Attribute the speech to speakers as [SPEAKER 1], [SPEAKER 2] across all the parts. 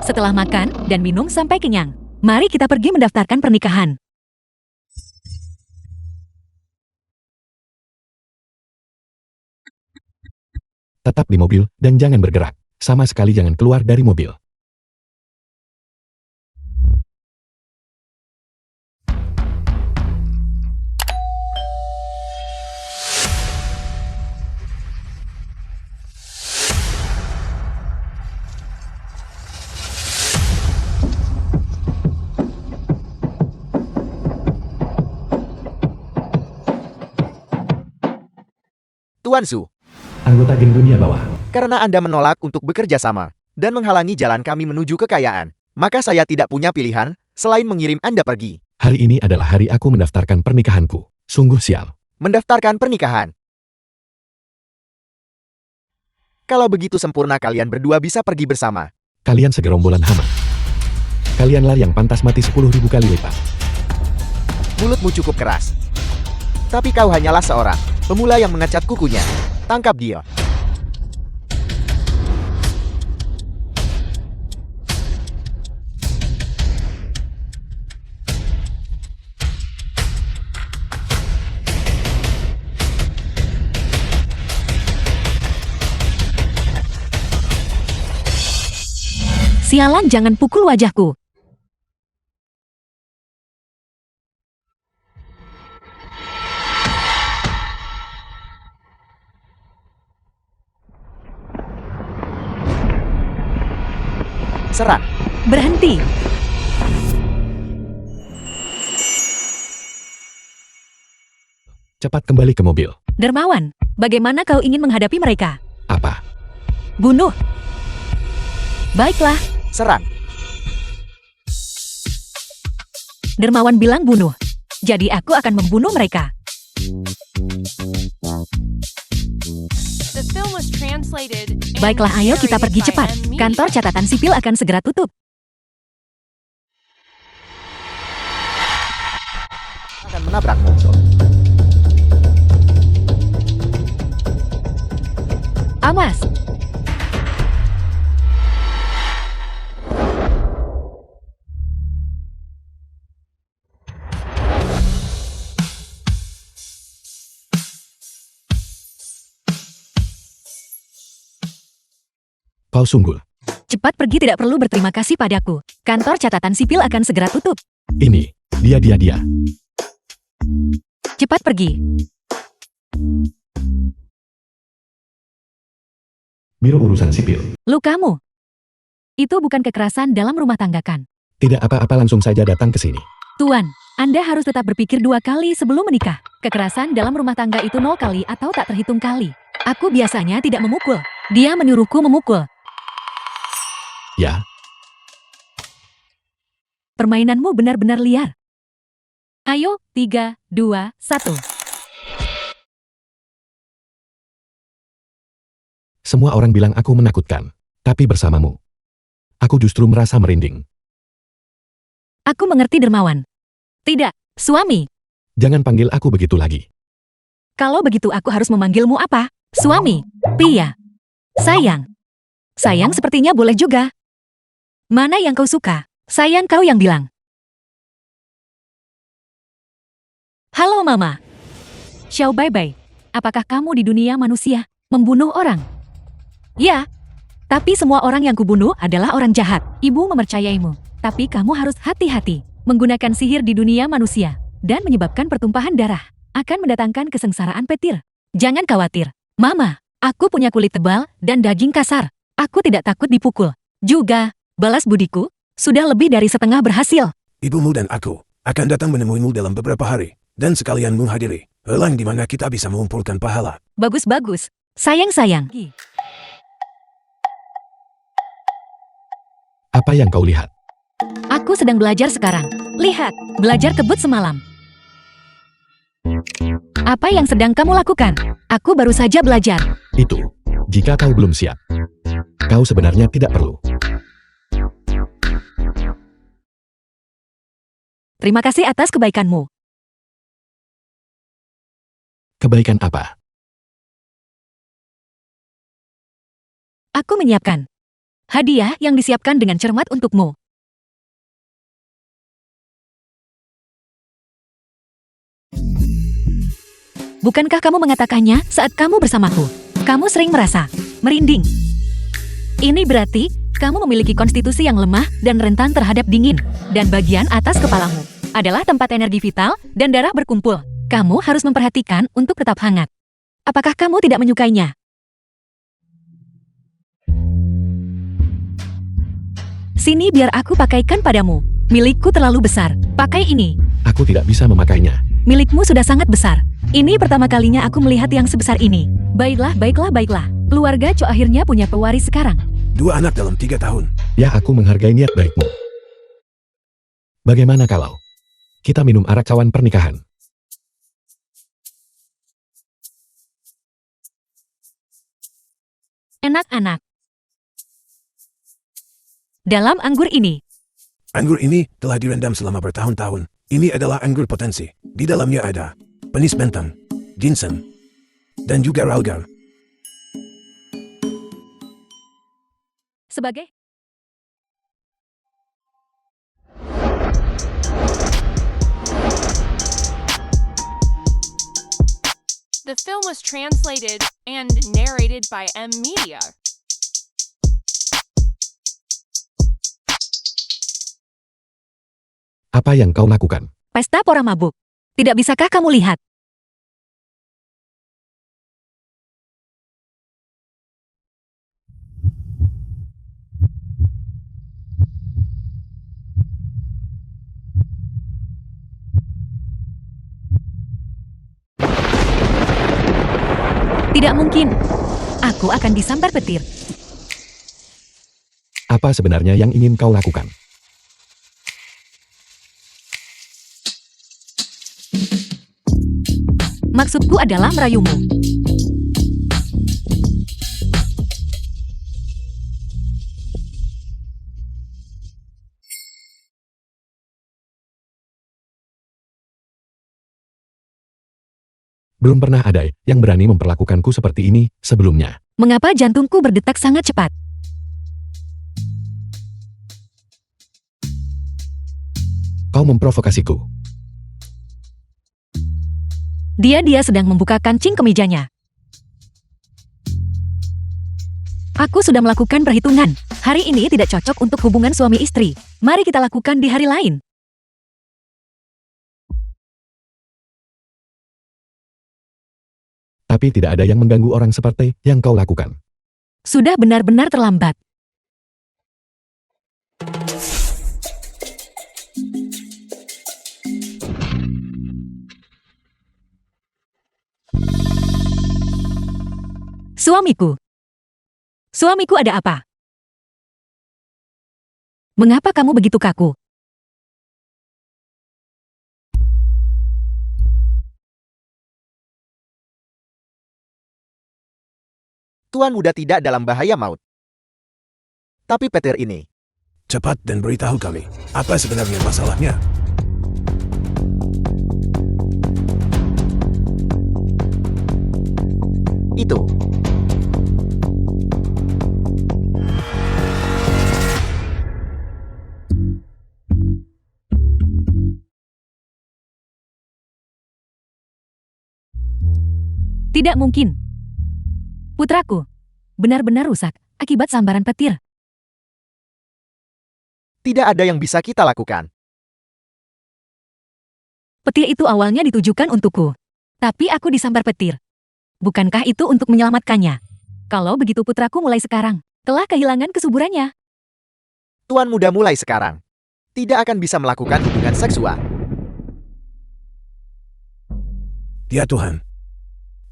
[SPEAKER 1] Setelah makan dan minum sampai kenyang, mari kita pergi mendaftarkan pernikahan.
[SPEAKER 2] Tetap di mobil dan jangan bergerak. Sama sekali jangan keluar dari mobil.
[SPEAKER 3] Tuan Su,
[SPEAKER 2] Anggota geng dunia bawah.
[SPEAKER 3] karena Anda menolak untuk bekerja sama dan menghalangi jalan kami menuju kekayaan, maka saya tidak punya pilihan selain mengirim Anda pergi.
[SPEAKER 2] Hari ini adalah hari aku mendaftarkan pernikahanku. Sungguh sial.
[SPEAKER 3] Mendaftarkan pernikahan. Kalau begitu sempurna kalian berdua bisa pergi bersama.
[SPEAKER 2] Kalian segerombolan hama. Kalianlah yang pantas mati 10.000 kali lipat.
[SPEAKER 3] Mulutmu cukup keras. Tapi kau hanyalah seorang pemula yang mengecat kukunya. Tangkap dia.
[SPEAKER 1] Sialan, jangan pukul wajahku.
[SPEAKER 3] Serang.
[SPEAKER 1] Berhenti.
[SPEAKER 2] Cepat kembali ke mobil.
[SPEAKER 1] Dermawan, bagaimana kau ingin menghadapi mereka?
[SPEAKER 2] Apa?
[SPEAKER 1] Bunuh. Baiklah,
[SPEAKER 3] Serang.
[SPEAKER 1] Dermawan bilang bunuh. Jadi aku akan membunuh mereka.
[SPEAKER 4] The film was translated and
[SPEAKER 1] Baiklah, ayo kita
[SPEAKER 4] narrated
[SPEAKER 1] pergi
[SPEAKER 4] by
[SPEAKER 1] cepat.
[SPEAKER 4] M. Media.
[SPEAKER 1] Kantor catatan sipil akan segera tutup.
[SPEAKER 3] Akan menabrakmu.
[SPEAKER 1] Awas.
[SPEAKER 2] Kau sungguh.
[SPEAKER 1] Cepat pergi, tidak perlu berterima kasih padaku. Kantor catatan sipil akan segera tutup.
[SPEAKER 2] Ini. Dia.
[SPEAKER 1] Cepat pergi.
[SPEAKER 2] Biro Urusan Sipil.
[SPEAKER 1] Lukamu. Itu bukan kekerasan dalam rumah tangga kan?
[SPEAKER 2] Tidak apa-apa, langsung saja datang ke sini.
[SPEAKER 1] Tuan, Anda harus tetap berpikir 2 kali sebelum menikah. Kekerasan dalam rumah tangga itu 0 kali atau tak terhitung kali. Aku biasanya tidak memukul. Dia menyuruhku memukul.
[SPEAKER 2] Ya,
[SPEAKER 1] Permainanmu benar-benar liar. Ayo, 3, 2, 1.
[SPEAKER 2] semua orang bilang aku menakutkan. Tapi bersamamu, aku justru merasa merinding.
[SPEAKER 1] Aku mengerti, Dermawan. Tidak, suami.
[SPEAKER 2] Jangan panggil aku begitu lagi.
[SPEAKER 1] Kalau begitu aku harus memanggilmu apa? Suami. Pia. Sayang. Sayang sepertinya boleh juga. Mana yang kau suka? Sayang, kau yang bilang. Halo Mama. Xiao Baibai. Apakah kamu di dunia manusia membunuh orang? Ya. Tapi semua orang yang kubunuh adalah orang jahat. Ibu mempercayaimu. Tapi kamu harus hati-hati. Menggunakan sihir di dunia manusia dan menyebabkan pertumpahan darah akan mendatangkan kesengsaraan petir. Jangan khawatir. Mama, aku punya kulit tebal dan daging kasar. Aku tidak takut dipukul. Juga, balas budiku sudah lebih dari setengah berhasil.
[SPEAKER 5] Ibumu dan aku akan datang menemuimu dalam beberapa hari, dan sekalian menghadiri lelang di mana kita bisa mengumpulkan pahala.
[SPEAKER 1] Bagus-bagus. Sayang-sayang.
[SPEAKER 2] Apa yang kau lihat?
[SPEAKER 1] Aku sedang belajar sekarang. Lihat, belajar kebut semalam. Apa yang sedang kamu lakukan? Aku baru saja belajar.
[SPEAKER 2] Itu. Jika kau belum siap, kau sebenarnya tidak perlu.
[SPEAKER 1] Terima kasih atas kebaikanmu.
[SPEAKER 2] Kebaikan apa?
[SPEAKER 1] Aku menyiapkan. Hadiah yang disiapkan dengan cermat untukmu. Bukankah kamu mengatakannya saat kamu bersamaku? Kamu sering merasa merinding. Ini berarti kamu memiliki konstitusi yang lemah dan rentan terhadap dingin. Dan bagian atas kepalamu adalah tempat energi vital dan darah berkumpul. Kamu harus memperhatikan untuk tetap hangat. Apakah kamu tidak menyukainya? Sini biar aku pakaikan padamu. Milikku terlalu besar. Pakai ini.
[SPEAKER 2] Aku tidak bisa memakainya.
[SPEAKER 1] Milikmu sudah sangat besar. Ini pertama kalinya aku melihat yang sebesar ini. Baiklah. Keluarga Cho akhirnya punya pewaris sekarang.
[SPEAKER 5] 2 anak dalam 3 tahun.
[SPEAKER 2] Ya, aku menghargai niat baikmu. Bagaimana kalau kita minum arak cawan pernikahan?
[SPEAKER 1] Enak-enak. Dalam anggur ini,
[SPEAKER 5] Anggur ini telah direndam selama bertahun-tahun. Ini adalah anggur potensi. Di dalamnya ada penis mentang, ginseng, dan juga raugar.
[SPEAKER 1] sebagai
[SPEAKER 4] The film was translated and narrated by M Media.
[SPEAKER 2] Apa yang kau lakukan?
[SPEAKER 1] pesta pora mabuk. Tidak bisakah kamu lihat? Tidak mungkin. Aku akan disambar petir.
[SPEAKER 2] Apa sebenarnya yang ingin kau lakukan?
[SPEAKER 1] Maksudku adalah merayumu.
[SPEAKER 2] Belum pernah ada yang berani memperlakukanku seperti ini sebelumnya.
[SPEAKER 1] Mengapa jantungku berdetak sangat cepat?
[SPEAKER 2] Kau memprovokasiku.
[SPEAKER 1] Dia sedang membuka kancing kemejanya. Aku sudah melakukan perhitungan. Hari ini tidak cocok untuk hubungan suami istri. Mari kita lakukan di hari lain.
[SPEAKER 2] Tapi tidak ada yang mengganggu orang seperti yang kau lakukan.
[SPEAKER 1] Sudah benar-benar terlambat. Suamiku. Suamiku ada apa? Mengapa kamu begitu kaku?
[SPEAKER 3] Tuan muda tidak dalam bahaya maut. Tapi petir ini,
[SPEAKER 5] Cepat dan beritahu kami, apa sebenarnya masalahnya?
[SPEAKER 3] itu.
[SPEAKER 1] Tidak mungkin. Putraku, benar-benar rusak akibat sambaran petir.
[SPEAKER 3] Tidak ada yang bisa kita lakukan.
[SPEAKER 1] Petir itu awalnya ditujukan untukku. Tapi aku disambar petir. Bukankah itu untuk menyelamatkannya? Kalau begitu putraku mulai sekarang telah kehilangan kesuburannya.
[SPEAKER 3] Tuan muda mulai sekarang tidak akan bisa melakukan hubungan seksual.
[SPEAKER 5] Ya Tuhan,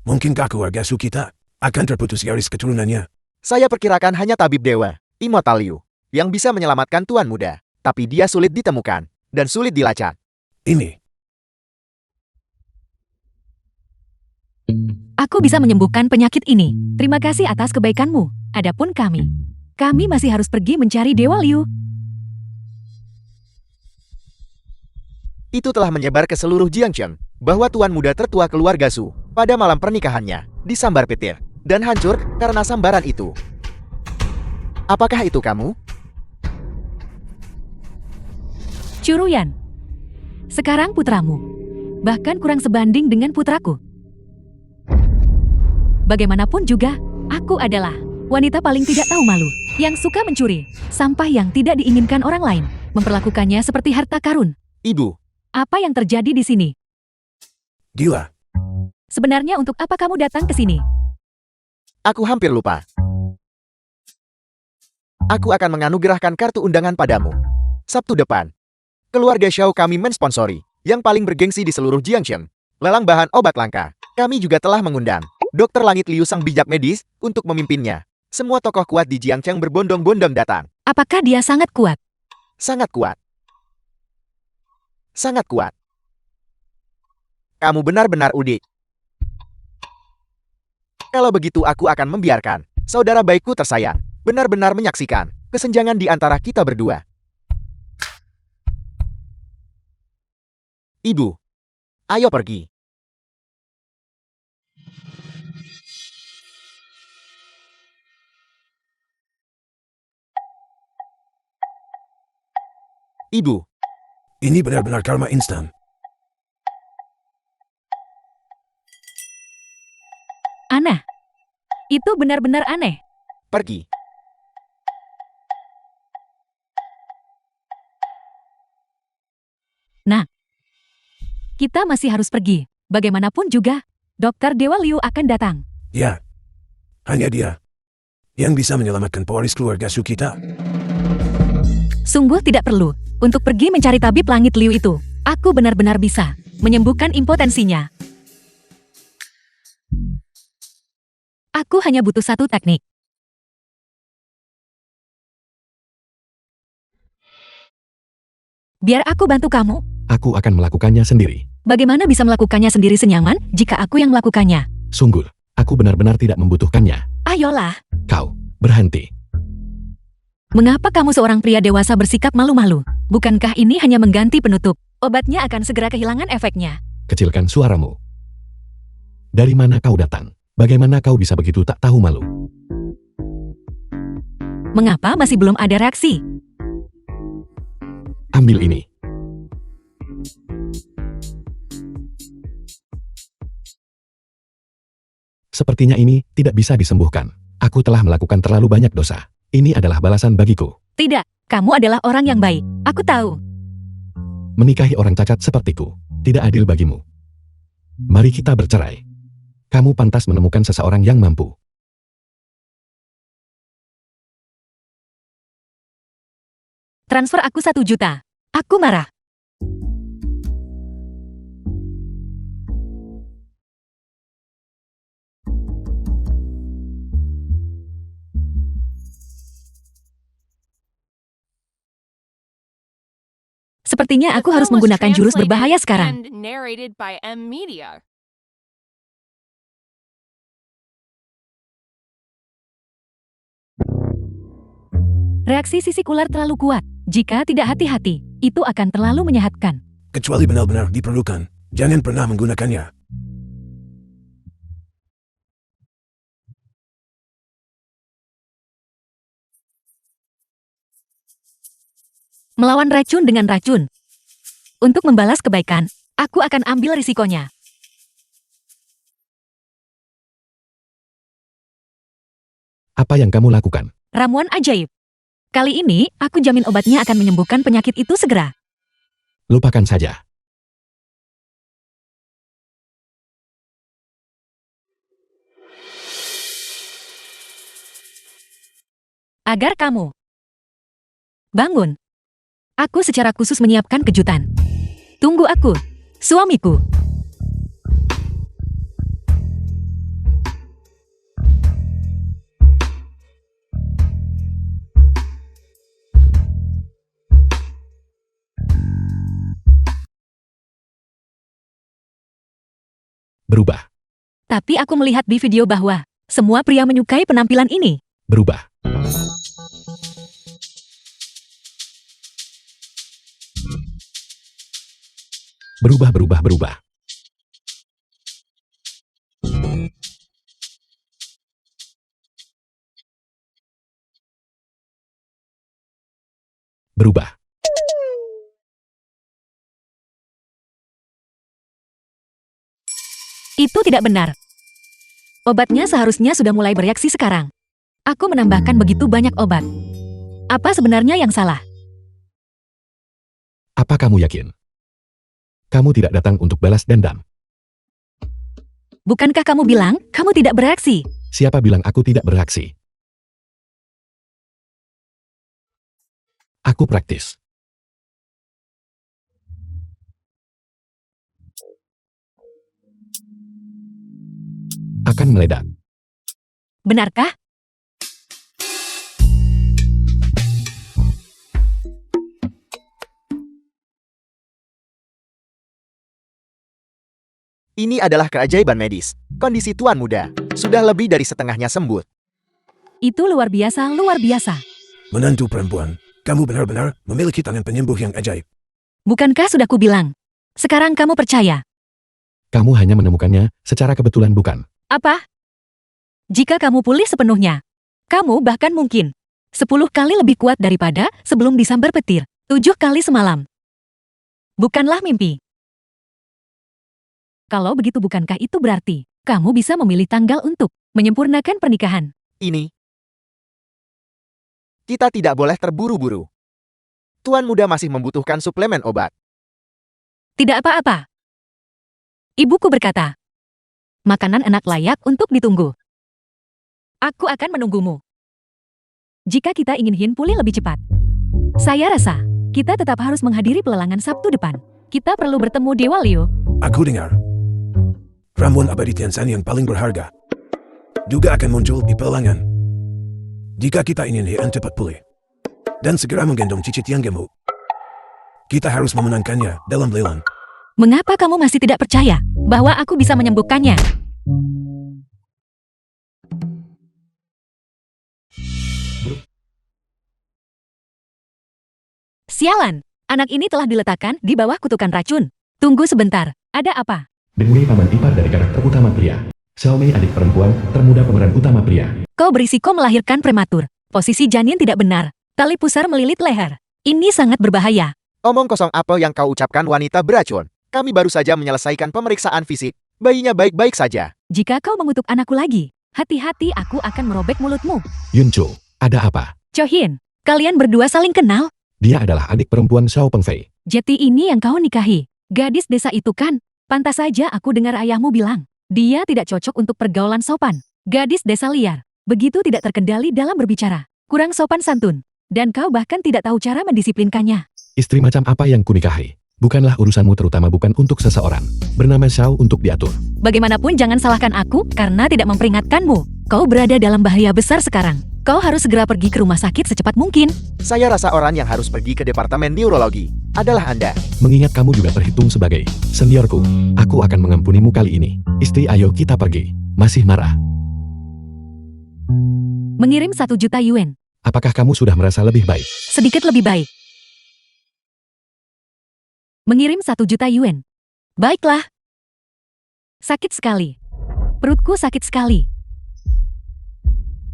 [SPEAKER 5] mungkinkah keluarga Su kita akan terputus garis keturunannya?
[SPEAKER 3] Saya perkirakan hanya tabib dewa, Immortal yang bisa menyelamatkan Tuan muda. Tapi dia sulit ditemukan dan sulit dilacak.
[SPEAKER 5] Ini,
[SPEAKER 1] Aku bisa menyembuhkan penyakit ini. Terima kasih atas kebaikanmu. Adapun kami masih harus pergi mencari Dewa Liu.
[SPEAKER 3] Itu telah menyebar ke seluruh Jiangchen bahwa Tuan muda tertua keluarga Su pada malam pernikahannya disambar petir dan hancur karena sambaran itu. Apakah itu kamu?
[SPEAKER 1] Curuyan. Sekarang putramu. Bahkan kurang sebanding dengan putraku. Bagaimanapun juga, aku adalah wanita paling tidak tahu malu, yang suka mencuri sampah yang tidak diinginkan orang lain, memperlakukannya seperti harta karun.
[SPEAKER 3] Ibu,
[SPEAKER 1] Apa yang terjadi di sini?
[SPEAKER 5] Gila.
[SPEAKER 1] Sebenarnya untuk apa kamu datang ke sini?
[SPEAKER 3] aku hampir lupa. Aku akan menganugerahkan kartu undangan padamu. Sabtu depan. Keluarga Xiao kami mensponsori, yang paling bergengsi di seluruh Jiangxin, lelang bahan obat langka. Kami juga telah mengundang Dokter Langit Liu sang bijak medis untuk memimpinnya. Semua tokoh kuat di Jiangxin berbondong-bondong datang.
[SPEAKER 1] Apakah dia sangat kuat?
[SPEAKER 3] Sangat kuat. Sangat kuat. Kamu benar-benar udik. Kalau begitu aku akan membiarkan saudara baikku tersayang benar-benar menyaksikan kesenjangan di antara kita berdua. Ibu, ayo pergi. Ibu,
[SPEAKER 5] Ini benar-benar karma instan.
[SPEAKER 1] Aneh. Itu benar-benar aneh.
[SPEAKER 3] pergi.
[SPEAKER 1] Kita masih harus pergi. Bagaimanapun juga, Dokter Dewa Liu akan datang.
[SPEAKER 5] Ya. Hanya dia yang bisa menyelamatkan pewaris keluarga Su kita.
[SPEAKER 1] Sungguh tidak perlu untuk pergi mencari tabib langit Liu itu. Aku benar-benar bisa menyembuhkan impotensinya. Aku hanya butuh satu teknik. Biar aku bantu kamu.
[SPEAKER 2] Aku akan melakukannya sendiri.
[SPEAKER 1] Bagaimana bisa melakukannya sendiri senyaman jika aku yang melakukannya?
[SPEAKER 2] Sungguh, aku benar-benar tidak membutuhkannya.
[SPEAKER 1] Ayolah.
[SPEAKER 2] Kau, berhenti.
[SPEAKER 1] Mengapa kamu seorang pria dewasa bersikap malu-malu? Bukankah ini hanya mengganti penutup? Obatnya akan segera kehilangan efeknya.
[SPEAKER 2] Kecilkan suaramu. Dari mana kau datang? Bagaimana kau bisa begitu tak tahu malu?
[SPEAKER 1] Mengapa masih belum ada reaksi?
[SPEAKER 2] Ambil ini. Sepertinya ini tidak bisa disembuhkan. Aku telah melakukan terlalu banyak dosa. Ini adalah balasan bagiku.
[SPEAKER 1] Tidak, kamu adalah orang yang baik. Aku tahu.
[SPEAKER 2] Menikahi orang cacat sepertiku tidak adil bagimu. Mari kita bercerai. Kamu pantas menemukan seseorang yang mampu.
[SPEAKER 1] Transfer aku 1 juta. Aku marah. Sepertinya
[SPEAKER 4] The
[SPEAKER 1] aku harus
[SPEAKER 4] film was
[SPEAKER 1] menggunakan jurus berbahaya
[SPEAKER 4] translated
[SPEAKER 1] sekarang.
[SPEAKER 4] and narrated by M Media.
[SPEAKER 1] Reaksi sisik ular terlalu kuat. Jika tidak hati-hati, itu akan terlalu menyehatkan.
[SPEAKER 5] Kecuali benar-benar diperlukan. Jangan pernah menggunakannya.
[SPEAKER 1] Melawan racun dengan racun. Untuk membalas kebaikan, aku akan ambil risikonya.
[SPEAKER 2] Apa yang kamu lakukan?
[SPEAKER 1] Ramuan ajaib. Kali ini, aku jamin obatnya akan menyembuhkan penyakit itu segera.
[SPEAKER 2] Lupakan saja.
[SPEAKER 1] Agar kamu bangun. Aku secara khusus menyiapkan kejutan. Tunggu aku, suamiku.
[SPEAKER 2] Berubah.
[SPEAKER 1] Tapi aku melihat di video bahwa semua pria menyukai penampilan ini.
[SPEAKER 2] Berubah. Berubah, berubah, berubah. berubah.
[SPEAKER 1] Itu tidak benar. Obatnya seharusnya sudah mulai bereaksi sekarang. Aku menambahkan begitu banyak obat. Apa sebenarnya yang salah?
[SPEAKER 2] Apa kamu yakin? Kamu tidak datang untuk balas dendam.
[SPEAKER 1] Bukankah kamu bilang kamu tidak bereaksi?
[SPEAKER 2] Siapa bilang aku tidak bereaksi? Aku praktis. Akan meledak.
[SPEAKER 1] Benarkah?
[SPEAKER 3] Ini adalah keajaiban medis. Kondisi Tuan Muda sudah lebih dari setengahnya sembuh.
[SPEAKER 1] Itu luar biasa, luar biasa.
[SPEAKER 5] Menantu perempuan, kamu benar-benar memiliki tangan penyembuh yang ajaib.
[SPEAKER 1] Bukankah sudah kubilang? Sekarang kamu percaya.
[SPEAKER 2] Kamu hanya menemukannya secara kebetulan, bukan?
[SPEAKER 1] Apa? Jika kamu pulih sepenuhnya, kamu bahkan mungkin 10 kali lebih kuat daripada sebelum disambar petir 7 kali semalam. Bukanlah mimpi. Kalau begitu bukankah itu berarti kamu bisa memilih tanggal untuk menyempurnakan pernikahan?
[SPEAKER 3] Ini. Kita tidak boleh terburu-buru. Tuan Muda masih membutuhkan suplemen obat.
[SPEAKER 1] Tidak apa-apa. Ibuku berkata, makanan enak layak untuk ditunggu. Aku akan menunggumu. Jika kita ingin Hin pulih lebih cepat, saya rasa kita tetap harus menghadiri pelelangan Sabtu depan. Kita perlu bertemu Dewa Liu.
[SPEAKER 5] Aku dengar. Ramuan abadi Tiansan yang paling berharga juga akan muncul di pelelangan. Jika kita ingin Hin cepat pulih dan segera menggendong cicit yang gemuk, kita harus memenangkannya dalam lelang.
[SPEAKER 1] Mengapa kamu masih tidak percaya bahwa aku bisa menyembuhkannya? Sialan, anak ini telah diletakkan di bawah kutukan racun. Tunggu sebentar, ada apa?
[SPEAKER 2] Dengui paman ipar dari karakter utama pria. Xiaomei adik perempuan, termuda pemeran utama pria.
[SPEAKER 1] Kau berisiko melahirkan prematur. Posisi janin tidak benar. Tali pusar melilit leher. Ini sangat berbahaya.
[SPEAKER 3] Omong kosong apa yang kau ucapkan, wanita beracun. Kami baru saja menyelesaikan pemeriksaan fisik. Bayinya baik-baik saja.
[SPEAKER 1] Jika kau mengutuk anakku lagi, hati-hati aku akan merobek mulutmu.
[SPEAKER 2] Yuncho, ada apa?
[SPEAKER 1] Chohin, kalian berdua saling kenal?
[SPEAKER 2] Dia adalah adik perempuan Xiao Pengfei.
[SPEAKER 1] Jeti ini yang kau nikahi. Gadis desa itu kan? Pantas saja aku dengar ayahmu bilang, dia tidak cocok untuk pergaulan sopan. Gadis desa liar, begitu tidak terkendali dalam berbicara. Kurang sopan santun. Dan kau bahkan tidak tahu cara mendisiplinkannya.
[SPEAKER 2] Istri macam apa yang kunikahi? Bukanlah urusanmu, terutama bukan untuk seseorang bernama Xiao untuk diatur.
[SPEAKER 1] Bagaimanapun jangan salahkan aku karena tidak memperingatkanmu. Kau berada dalam bahaya besar sekarang. Kau harus segera pergi ke rumah sakit secepat mungkin.
[SPEAKER 3] Saya rasa orang yang harus pergi ke departemen neurologi adalah Anda.
[SPEAKER 2] Mengingat kamu juga terhitung sebagai seniorku, aku akan mengampunimu kali ini. Istri, ayo kita pergi. Masih marah?
[SPEAKER 1] Mengirim 1 juta yuan.
[SPEAKER 2] Apakah kamu sudah merasa lebih baik?
[SPEAKER 1] Sedikit lebih baik. Mengirim 1 juta yuan. Baiklah. Sakit sekali. Perutku sakit sekali.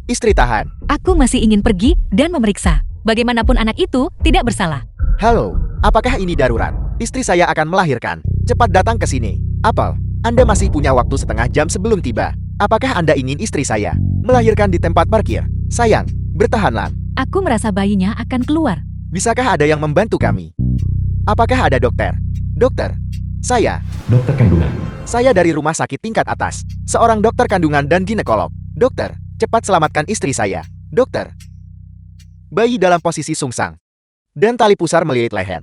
[SPEAKER 3] Istri tahan.
[SPEAKER 1] Aku masih ingin pergi dan memeriksa. Bagaimanapun anak itu tidak bersalah.
[SPEAKER 3] Halo, apakah ini darurat? Istri saya akan melahirkan. Cepat datang ke sini. Apel, Anda masih punya waktu setengah jam sebelum tiba. Apakah Anda ingin istri saya melahirkan di tempat parkir? Sayang, bertahanlah.
[SPEAKER 1] Aku merasa bayinya akan keluar.
[SPEAKER 3] Bisakah ada yang membantu kami? Apakah ada dokter? Dokter, saya
[SPEAKER 2] Dokter kandungan.
[SPEAKER 3] dari rumah sakit tingkat atas. Seorang dokter kandungan dan ginekolog. Dokter, cepat selamatkan istri saya. Dokter. Bayi dalam posisi sungsang. Dan tali pusar melilit leher.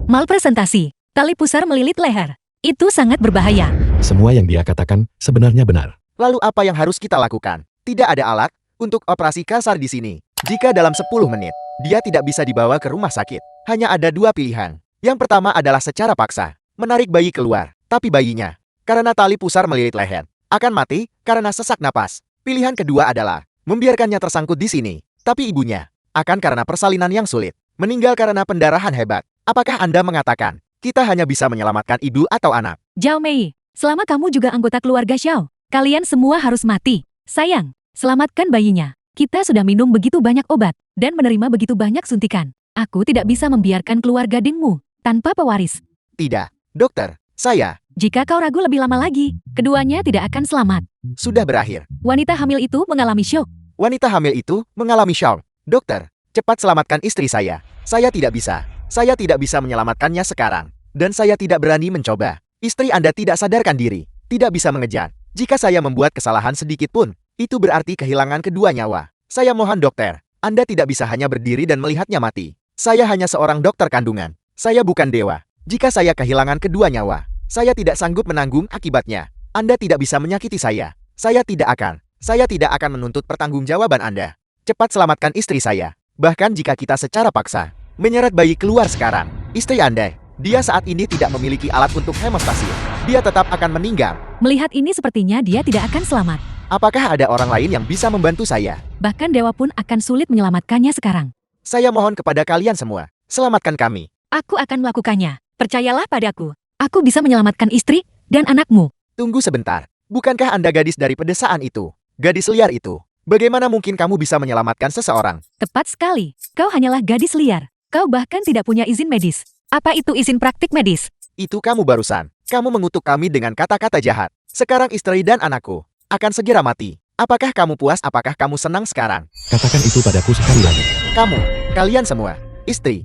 [SPEAKER 1] Malpresentasi. Tali pusar melilit leher. Itu sangat berbahaya.
[SPEAKER 2] Semua yang dia katakan sebenarnya benar.
[SPEAKER 3] Lalu apa yang harus kita lakukan? Tidak ada alat untuk operasi kasar di sini. Jika dalam 10 menit, dia tidak bisa dibawa ke rumah sakit. Hanya ada 2 pilihan. Yang pertama adalah secara paksa, menarik bayi keluar. Tapi bayinya, karena tali pusar melilit leher, akan mati karena sesak napas. Pilihan kedua adalah membiarkannya tersangkut di sini. Tapi ibunya akan karena persalinan yang sulit, meninggal karena pendarahan hebat. Apakah Anda mengatakan, kita hanya bisa menyelamatkan ibu atau anak?
[SPEAKER 1] Zhao Mei, selama kamu juga anggota keluarga Xiao, kalian semua harus mati. Sayang, selamatkan bayinya. Kita sudah minum begitu banyak obat dan menerima begitu banyak suntikan. Aku tidak bisa membiarkan keluarga Dingmu tanpa pewaris.
[SPEAKER 3] Tidak, dokter, saya
[SPEAKER 1] Jika kau ragu lebih lama lagi, keduanya tidak akan selamat.
[SPEAKER 3] sudah berakhir.
[SPEAKER 1] Wanita hamil itu mengalami syok.
[SPEAKER 3] Wanita hamil itu mengalami shock. Dokter, cepat selamatkan istri saya. Saya tidak bisa. Saya tidak bisa menyelamatkannya sekarang. Dan saya tidak berani mencoba. Istri Anda tidak sadarkan diri. Tidak bisa mengejar. Jika saya membuat kesalahan sedikit pun, itu berarti kehilangan kedua nyawa. Saya mohon dokter, Anda tidak bisa hanya berdiri dan melihatnya mati. Saya hanya seorang dokter kandungan. Saya bukan dewa. Jika saya kehilangan kedua nyawa, saya tidak sanggup menanggung akibatnya. Anda tidak bisa menyakiti saya. Saya tidak akan menuntut pertanggungjawaban Anda. Cepat selamatkan istri saya. Bahkan jika kita secara paksa menyeret bayi keluar sekarang, istri Anda, dia saat ini tidak memiliki alat untuk hemostasi. Dia tetap akan meninggal.
[SPEAKER 1] Melihat ini sepertinya dia tidak akan selamat.
[SPEAKER 3] Apakah ada orang lain yang bisa membantu saya?
[SPEAKER 1] Bahkan dewa pun akan sulit menyelamatkannya sekarang.
[SPEAKER 3] Saya mohon kepada kalian semua, selamatkan kami.
[SPEAKER 1] Aku akan melakukannya. Percayalah padaku. Aku bisa menyelamatkan istri dan anakmu.
[SPEAKER 3] Tunggu sebentar. Bukankah Anda gadis dari pedesaan itu? Gadis liar itu? Bagaimana mungkin kamu bisa menyelamatkan seseorang?
[SPEAKER 1] Tepat sekali. Kau hanyalah gadis liar. Kau bahkan tidak punya izin medis. Apa itu izin praktik medis?
[SPEAKER 3] Itu kamu barusan. Kamu mengutuk kami dengan kata-kata jahat. Sekarang istri dan anakku akan segera mati. Apakah kamu puas? Apakah kamu senang sekarang?
[SPEAKER 2] Katakan itu padaku sekali lagi.
[SPEAKER 3] Kalian semua, istri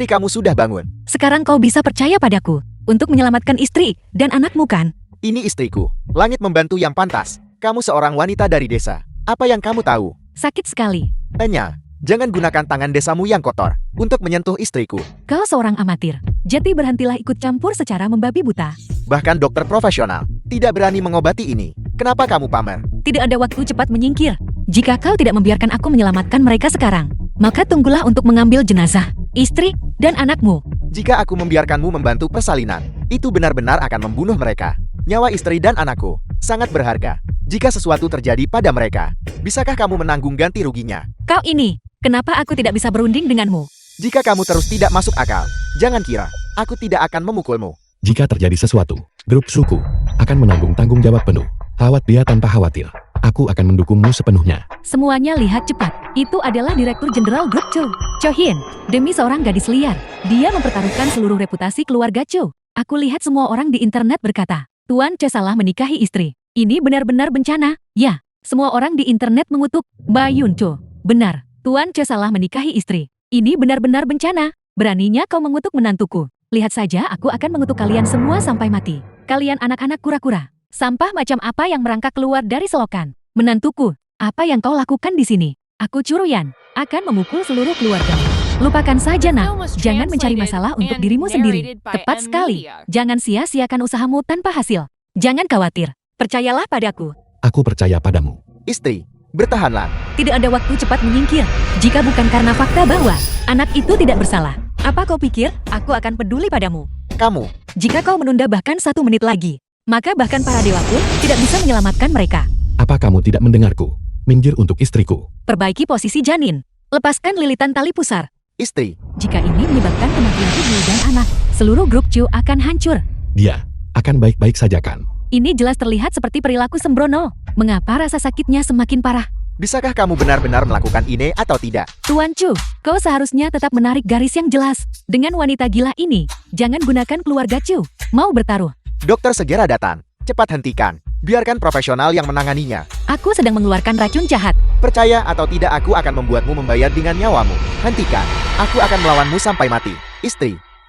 [SPEAKER 3] kamu sudah bangun.
[SPEAKER 1] Sekarang kau bisa percaya padaku untuk menyelamatkan istri dan anakmu kan?
[SPEAKER 3] Ini istriku. Langit membantu yang pantas. Kamu seorang wanita dari desa. Apa yang kamu tahu?
[SPEAKER 1] Sakit sekali.
[SPEAKER 3] Enya, jangan gunakan tangan desamu yang kotor untuk menyentuh istriku.
[SPEAKER 1] Kau seorang amatir. Jadi berhentilah ikut campur secara membabi buta.
[SPEAKER 3] Bahkan dokter profesional tidak berani mengobati ini. Kenapa kamu pamer?
[SPEAKER 1] Tidak ada waktu cepat menyingkir. Jika kau tidak membiarkan aku menyelamatkan mereka sekarang, maka tunggulah untuk mengambil jenazah, istri, dan anakmu.
[SPEAKER 3] Jika aku membiarkanmu membantu persalinan, itu benar-benar akan membunuh mereka. Nyawa istri dan anakku sangat berharga. Jika sesuatu terjadi pada mereka, bisakah kamu menanggung ganti ruginya?
[SPEAKER 1] Kau ini, kenapa aku tidak bisa berunding denganmu?
[SPEAKER 3] Jika kamu terus tidak masuk akal, jangan kira aku tidak akan memukulmu.
[SPEAKER 2] Jika terjadi sesuatu, grup suku akan menanggung tanggung jawab penuh. Rawat dia tanpa khawatir. Aku akan mendukungmu sepenuhnya.
[SPEAKER 1] Semuanya lihat cepat. Itu adalah Direktur Jenderal Grup Cho. Cho Hin, demi seorang gadis liar, dia mempertaruhkan seluruh reputasi keluarga Cho. Aku lihat semua orang di internet berkata, Tuan Cho salah menikahi istri. Ini benar-benar bencana. Ya, semua orang di internet mengutuk Bayun Cho. Benar, Tuan Cho salah menikahi istri. Ini benar-benar bencana. Beraninya kau mengutuk menantuku. Lihat saja aku akan mengutuk kalian semua sampai mati. Kalian anak-anak kura-kura. Sampah macam apa yang merangkak keluar dari selokan? Menantuku, apa yang kau lakukan di sini? Aku Curuyan, akan memukul seluruh keluarga. Lupakan saja nak, jangan mencari masalah untuk dirimu sendiri. Tepat sekali, jangan sia-siakan usahamu tanpa hasil. Jangan khawatir, percayalah padaku.
[SPEAKER 2] Aku percaya padamu.
[SPEAKER 3] Istri, bertahanlah.
[SPEAKER 1] Tidak ada waktu cepat menyingkir, jika bukan karena fakta bahwa anak itu tidak bersalah. Apa kau pikir, aku akan peduli padamu?
[SPEAKER 3] Kamu,
[SPEAKER 1] Jika kau menunda bahkan 1 menit lagi, maka bahkan para dewa pun tidak bisa menyelamatkan mereka.
[SPEAKER 2] Apa kamu tidak mendengarku? Minggir untuk istriku.
[SPEAKER 1] Perbaiki posisi janin. Lepaskan lilitan tali pusar.
[SPEAKER 3] istri,
[SPEAKER 1] Jika ini menyebabkan kematian ibu dan anak, seluruh grup Chu akan hancur.
[SPEAKER 2] Dia akan baik-baik saja kan?
[SPEAKER 1] Ini jelas terlihat seperti perilaku sembrono. Mengapa rasa sakitnya semakin parah?
[SPEAKER 3] bisakah kamu benar-benar melakukan ini atau tidak?
[SPEAKER 1] Tuan Chu, kau seharusnya tetap menarik garis yang jelas. Dengan wanita gila ini, jangan gunakan keluarga Chu. Mau bertaruh.
[SPEAKER 3] Dokter segera datang. Cepat hentikan. Biarkan profesional yang menanganinya.
[SPEAKER 1] Aku sedang mengeluarkan racun jahat.
[SPEAKER 3] Percaya atau tidak aku akan membuatmu membayar dengan nyawamu. Hentikan. Aku akan melawanmu sampai mati.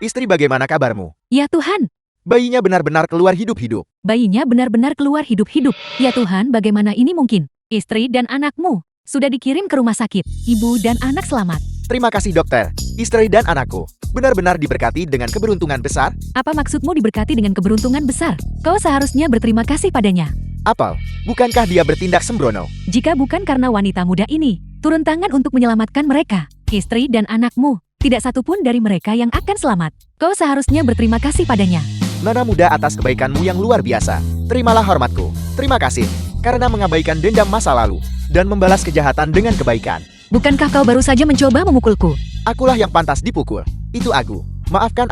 [SPEAKER 3] Istri bagaimana kabarmu?
[SPEAKER 1] Ya Tuhan,
[SPEAKER 3] Bayinya benar-benar keluar hidup-hidup.
[SPEAKER 1] bayinya benar-benar keluar hidup-hidup. Ya Tuhan, bagaimana ini mungkin? Istri dan anakmu sudah dikirim ke rumah sakit. Ibu dan anak selamat.
[SPEAKER 3] Terima kasih dokter. Istri dan anakku benar-benar diberkati dengan keberuntungan besar.
[SPEAKER 1] Apa maksudmu diberkati dengan keberuntungan besar? Kau seharusnya berterima kasih padanya.
[SPEAKER 3] Apel, bukankah dia bertindak sembrono?
[SPEAKER 1] Jika bukan karena wanita muda ini, turun tangan untuk menyelamatkan mereka, istri dan anakmu, tidak satu pun dari mereka yang akan selamat. Kau seharusnya berterima kasih padanya.
[SPEAKER 3] Nona muda atas kebaikanmu yang luar biasa. Terimalah hormatku. Terima kasih karena mengabaikan dendam masa lalu dan membalas kejahatan dengan kebaikan.
[SPEAKER 1] Bukankah kau baru saja mencoba memukulku?
[SPEAKER 3] Akulah yang pantas dipukul. Itu aku. Maafkan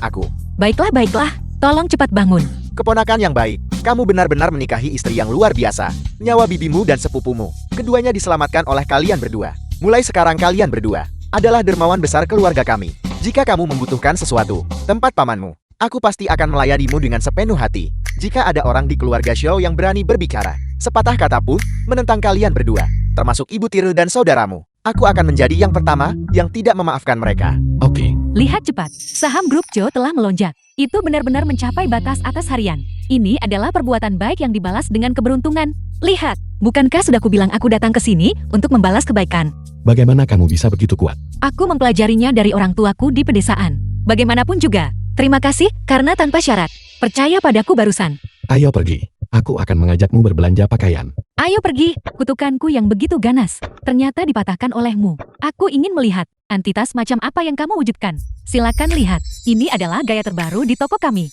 [SPEAKER 3] aku.
[SPEAKER 1] Baiklah, baiklah. Tolong cepat bangun.
[SPEAKER 3] Keponakan yang baik, kamu benar-benar menikahi istri yang luar biasa. Nyawa bibimu dan sepupumu Keduanya diselamatkan oleh kalian berdua. Mulai sekarang kalian berdua adalah dermawan besar keluarga kami. Jika kamu membutuhkan sesuatu, tempat pamanmu, aku pasti akan melayanimu dengan sepenuh hati. Jika ada orang di keluarga Xiao yang berani berbicara sepatah kata pun menentang kalian berdua, termasuk Ibu Tiril dan saudaramu, aku akan menjadi yang pertama yang tidak memaafkan mereka.
[SPEAKER 2] Oke,
[SPEAKER 1] Lihat cepat, saham grup Jo telah melonjak. Itu benar-benar mencapai batas atas harian. Ini adalah perbuatan baik yang dibalas dengan keberuntungan. Lihat, bukankah sudah kubilang aku datang ke sini untuk membalas kebaikan?
[SPEAKER 2] bagaimana kamu bisa begitu kuat?
[SPEAKER 1] Aku mempelajarinya dari orang tuaku di pedesaan. Bagaimanapun juga, terima kasih karena tanpa syarat. Percaya padaku barusan.
[SPEAKER 2] Ayo pergi, aku akan mengajakmu berbelanja pakaian.
[SPEAKER 1] Ayo pergi, kutukanku yang begitu ganas ternyata dipatahkan olehmu. Aku ingin melihat antitas macam apa yang kamu wujudkan. Silakan lihat, ini adalah gaya terbaru di toko kami.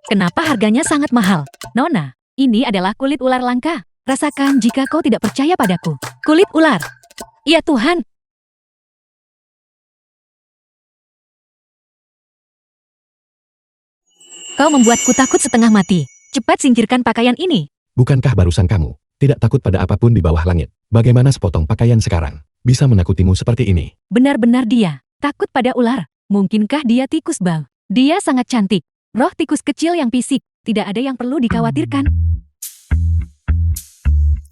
[SPEAKER 1] Kenapa harganya sangat mahal? Nona, ini adalah kulit ular langka. Rasakan jika kau tidak percaya padaku. Kulit ular. Ya Tuhan. Kau membuatku takut setengah mati. Cepat singkirkan pakaian ini.
[SPEAKER 2] Bukankah barusan kamu tidak takut pada apapun di bawah langit? Bagaimana sepotong pakaian sekarang bisa menakutimu seperti ini?
[SPEAKER 1] Benar-benar dia takut pada ular. Mungkinkah dia tikus bal? Dia sangat cantik. Roh tikus kecil yang fisik. Tidak ada yang perlu dikhawatirkan.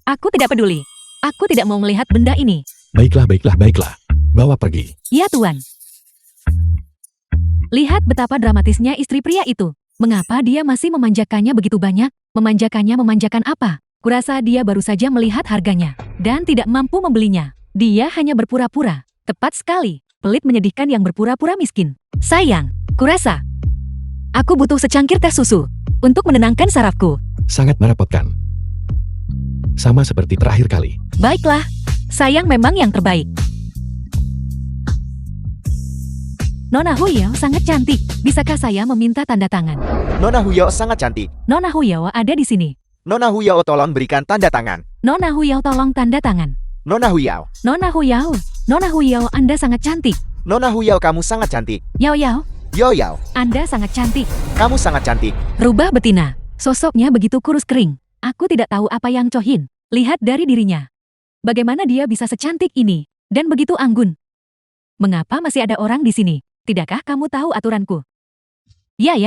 [SPEAKER 1] Aku tidak peduli. Aku tidak mau melihat benda ini.
[SPEAKER 2] Baiklah, baiklah, baiklah. Bawa pergi.
[SPEAKER 1] Ya Tuan. Lihat betapa dramatisnya istri pria itu. Mengapa dia masih memanjakannya begitu banyak? Memanjakan apa? Kurasa dia baru saja melihat harganya dan tidak mampu membelinya. Dia hanya berpura-pura. Tepat sekali. Pelit menyedihkan yang berpura-pura miskin. Sayang, kurasa aku butuh secangkir teh susu untuk menenangkan sarafku.
[SPEAKER 2] Sangat merepotkan. Sama seperti terakhir kali.
[SPEAKER 1] Baiklah, sayang memang yang terbaik. Nona Huyao sangat cantik. Bisakah saya meminta tanda tangan?
[SPEAKER 3] Nona Huyao sangat cantik.
[SPEAKER 1] Nona Huyao ada di sini.
[SPEAKER 3] Nona Huyao tolong berikan tanda tangan.
[SPEAKER 1] Nona Huyao tolong tanda tangan.
[SPEAKER 3] Nona Huyao.
[SPEAKER 1] Nona Huyao. Nona Huyao, Anda sangat cantik.
[SPEAKER 3] Nona Huyao, kamu sangat cantik.
[SPEAKER 1] Yao Yao,
[SPEAKER 3] Yo Yao,
[SPEAKER 1] Anda sangat cantik.
[SPEAKER 3] kamu sangat cantik.
[SPEAKER 1] Rubah betina. Sosoknya begitu kurus kering. Aku tidak tahu apa yang Cohin. Lihat dari dirinya. Bagaimana dia bisa secantik ini dan begitu anggun? Mengapa masih ada orang di sini? Tidakkah kamu tahu aturanku? Ya.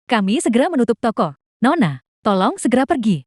[SPEAKER 1] Kami segera menutup toko. Nona, tolong segera pergi.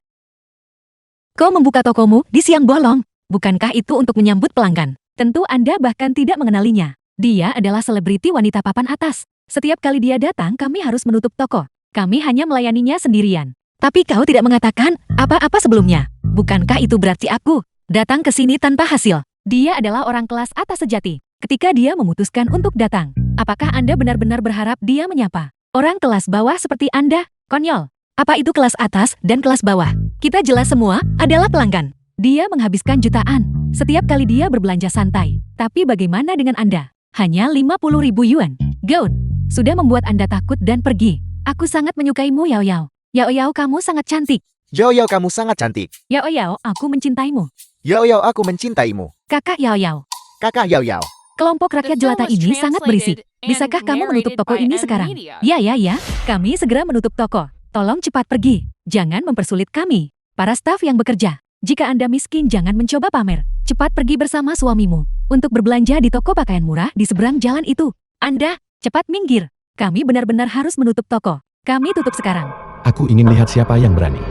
[SPEAKER 1] Kau membuka tokomu di siang bolong. Bukankah itu untuk menyambut pelanggan? Tentu Anda bahkan tidak mengenalinya. Dia adalah selebriti wanita papan atas. Setiap kali dia datang, kami harus menutup toko. Kami hanya melayaninya sendirian. Tapi kau tidak mengatakan apa-apa sebelumnya. Bukankah itu berarti aku datang ke sini tanpa hasil? Dia adalah orang kelas atas sejati. Ketika dia memutuskan untuk datang, apakah Anda benar-benar berharap dia menyapa orang kelas bawah seperti Anda? Konyol. Apa itu kelas atas dan kelas bawah? Kita jelas semua adalah pelanggan. Dia menghabiskan jutaan setiap kali dia berbelanja santai. Tapi bagaimana dengan Anda? Hanya 50.000 yuan. Gaun. Sudah membuat Anda takut dan pergi. Aku sangat menyukaimu, Yao Yao. Yao Yao, kamu sangat cantik.
[SPEAKER 3] Yo Yao, kamu sangat cantik.
[SPEAKER 1] Yao Yao, aku mencintaimu.
[SPEAKER 3] Yo Yao, aku mencintaimu.
[SPEAKER 1] Kakak Yao Yao.
[SPEAKER 3] Kakak Yao Yao.
[SPEAKER 1] Kelompok
[SPEAKER 4] The
[SPEAKER 1] rakyat
[SPEAKER 4] film
[SPEAKER 1] jelata
[SPEAKER 4] was
[SPEAKER 1] ini sangat berisik.
[SPEAKER 4] translated
[SPEAKER 1] Bisakah
[SPEAKER 4] and
[SPEAKER 1] kamu menutup
[SPEAKER 4] narrated
[SPEAKER 1] toko
[SPEAKER 4] by
[SPEAKER 1] ini
[SPEAKER 4] M
[SPEAKER 1] sekarang?
[SPEAKER 4] Media.
[SPEAKER 1] Ya. Kami segera menutup toko. Tolong cepat pergi. Jangan mempersulit kami. Para staf yang bekerja. Jika Anda miskin, jangan mencoba pamer. Cepat pergi bersama suamimu untuk berbelanja di toko pakaian murah di seberang jalan itu. Anda, cepat minggir. Kami benar-benar harus menutup toko. Kami tutup sekarang.
[SPEAKER 2] Aku ingin lihat siapa yang berani.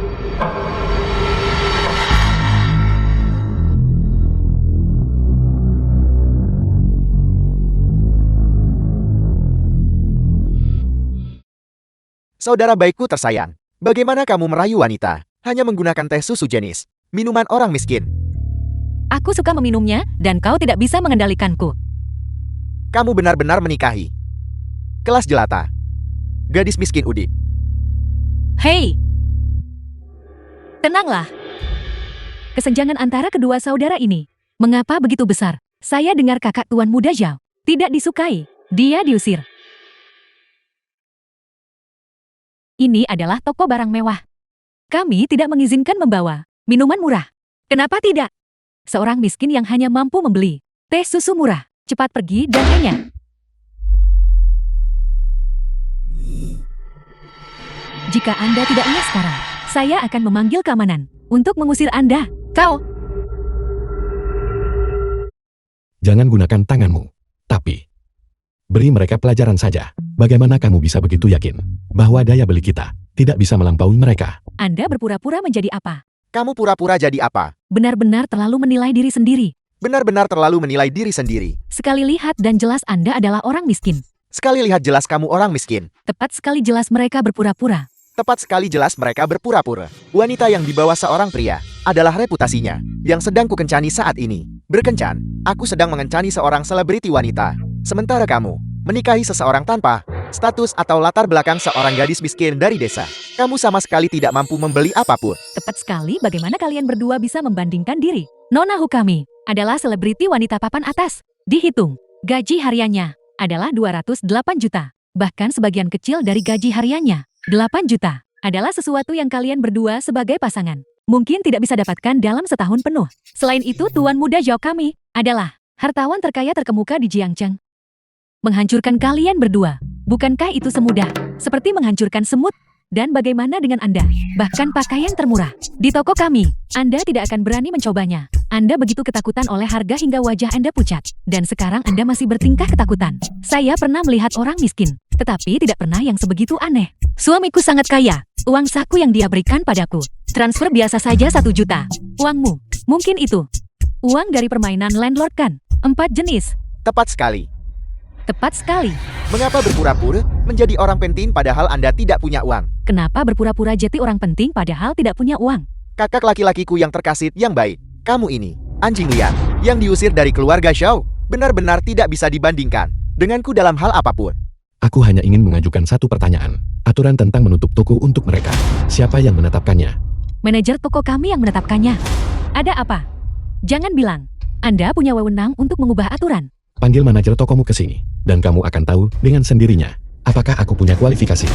[SPEAKER 3] Saudara baikku tersayang, bagaimana kamu merayu wanita hanya menggunakan teh susu jenis minuman orang miskin?
[SPEAKER 1] Aku suka meminumnya dan kau tidak bisa mengendalikanku.
[SPEAKER 3] Kamu benar-benar menikahi kelas jelata, gadis miskin udik.
[SPEAKER 1] Hei! Tenanglah. Kesenjangan antara kedua saudara ini, mengapa begitu besar? Saya dengar kakak tuan muda Zhao tidak disukai. Dia diusir. Ini adalah toko barang mewah. Kami tidak mengizinkan membawa minuman murah. Kenapa tidak? Seorang miskin yang hanya mampu membeli teh susu murah. Cepat pergi dan hanya. Jika Anda tidak ingat sekarang, saya akan memanggil keamanan untuk mengusir Anda. Kau,
[SPEAKER 2] Jangan gunakan tanganmu. Tapi, beri mereka pelajaran saja. Bagaimana kamu bisa begitu yakin bahwa daya beli kita tidak bisa melampaui mereka?
[SPEAKER 1] Anda berpura-pura menjadi apa?
[SPEAKER 3] Kamu pura-pura jadi apa?
[SPEAKER 1] Benar-benar terlalu menilai diri sendiri.
[SPEAKER 3] Benar-benar terlalu menilai diri sendiri.
[SPEAKER 1] Sekali lihat dan jelas Anda adalah orang miskin.
[SPEAKER 3] Sekali lihat jelas kamu orang miskin.
[SPEAKER 1] Tepat sekali jelas mereka berpura-pura.
[SPEAKER 3] Tepat sekali jelas mereka berpura-pura. Wanita yang dibawa seorang pria adalah reputasinya yang sedang kukencani saat ini. Berkencan, aku sedang mengencani seorang selebriti wanita. Sementara kamu menikahi seseorang tanpa status atau latar belakang seorang gadis miskin dari desa. Kamu sama sekali tidak mampu membeli apapun.
[SPEAKER 1] Tepat sekali bagaimana kalian berdua bisa membandingkan diri. Nona Hukami adalah selebriti wanita papan atas. Dihitung, gaji hariannya adalah 208 juta. Bahkan sebagian kecil dari gaji hariannya, 8 juta, adalah sesuatu yang kalian berdua sebagai pasangan mungkin tidak bisa dapatkan dalam setahun penuh. Selain itu, Tuan Muda Zhao Kami adalah hartawan terkaya terkemuka di Jiangcheng. Menghancurkan kalian berdua, bukankah itu semudah seperti menghancurkan semut? Dan bagaimana dengan Anda? Bahkan pakaian termurah di toko kami, Anda tidak akan berani mencobanya. Anda begitu ketakutan oleh harga hingga wajah Anda pucat. Dan sekarang Anda masih bertingkah ketakutan. Saya pernah melihat orang miskin, tetapi tidak pernah yang sebegitu aneh. Suamiku sangat kaya. Uang saku yang dia berikan padaku. Transfer biasa saja 1 juta. Uangmu, mungkin itu. Uang dari permainan landlord kan? 4 jenis.
[SPEAKER 3] Tepat sekali.
[SPEAKER 1] Tepat sekali.
[SPEAKER 3] Mengapa berpura-pura menjadi orang penting padahal Anda tidak punya uang?
[SPEAKER 1] Kenapa berpura-pura jadi orang penting padahal tidak punya uang?
[SPEAKER 3] Kakak laki-lakiku yang terkasih yang baik. Kamu ini, anjing liar, yang diusir dari keluarga Zhao. Benar-benar tidak bisa dibandingkan denganku dalam hal apapun.
[SPEAKER 2] Aku hanya ingin mengajukan satu pertanyaan. Aturan tentang menutup toko untuk mereka. Siapa yang menetapkannya?
[SPEAKER 1] Manajer toko kami yang menetapkannya. Ada apa? Jangan bilang Anda punya wewenang untuk mengubah aturan.
[SPEAKER 2] Panggil manajer tokomu ke sini, dan kamu akan tahu dengan sendirinya apakah aku punya kualifikasi.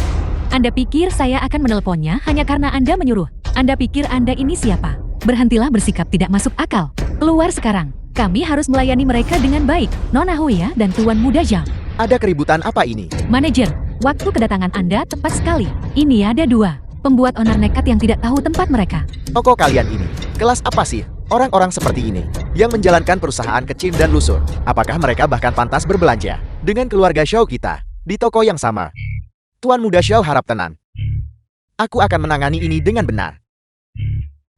[SPEAKER 1] Anda pikir saya akan menelponnya hanya karena Anda menyuruh? Anda pikir Anda ini siapa? Berhentilah bersikap tidak masuk akal. Keluar sekarang. Kami harus melayani mereka dengan baik. Nona Huya dan Tuan Muda Zhao.
[SPEAKER 3] Ada keributan apa ini?
[SPEAKER 1] Manajer, waktu kedatangan Anda tepat sekali. Ini ada 2 pembuat onar nekat yang tidak tahu tempat mereka.
[SPEAKER 3] Toko kalian ini, kelas apa sih? Orang-orang seperti ini, yang menjalankan perusahaan kecil dan lusuh. Apakah mereka bahkan pantas berbelanja dengan keluarga Zhao kita di toko yang sama? Tuan Muda Zhao harap tenang. Aku akan menangani ini dengan benar.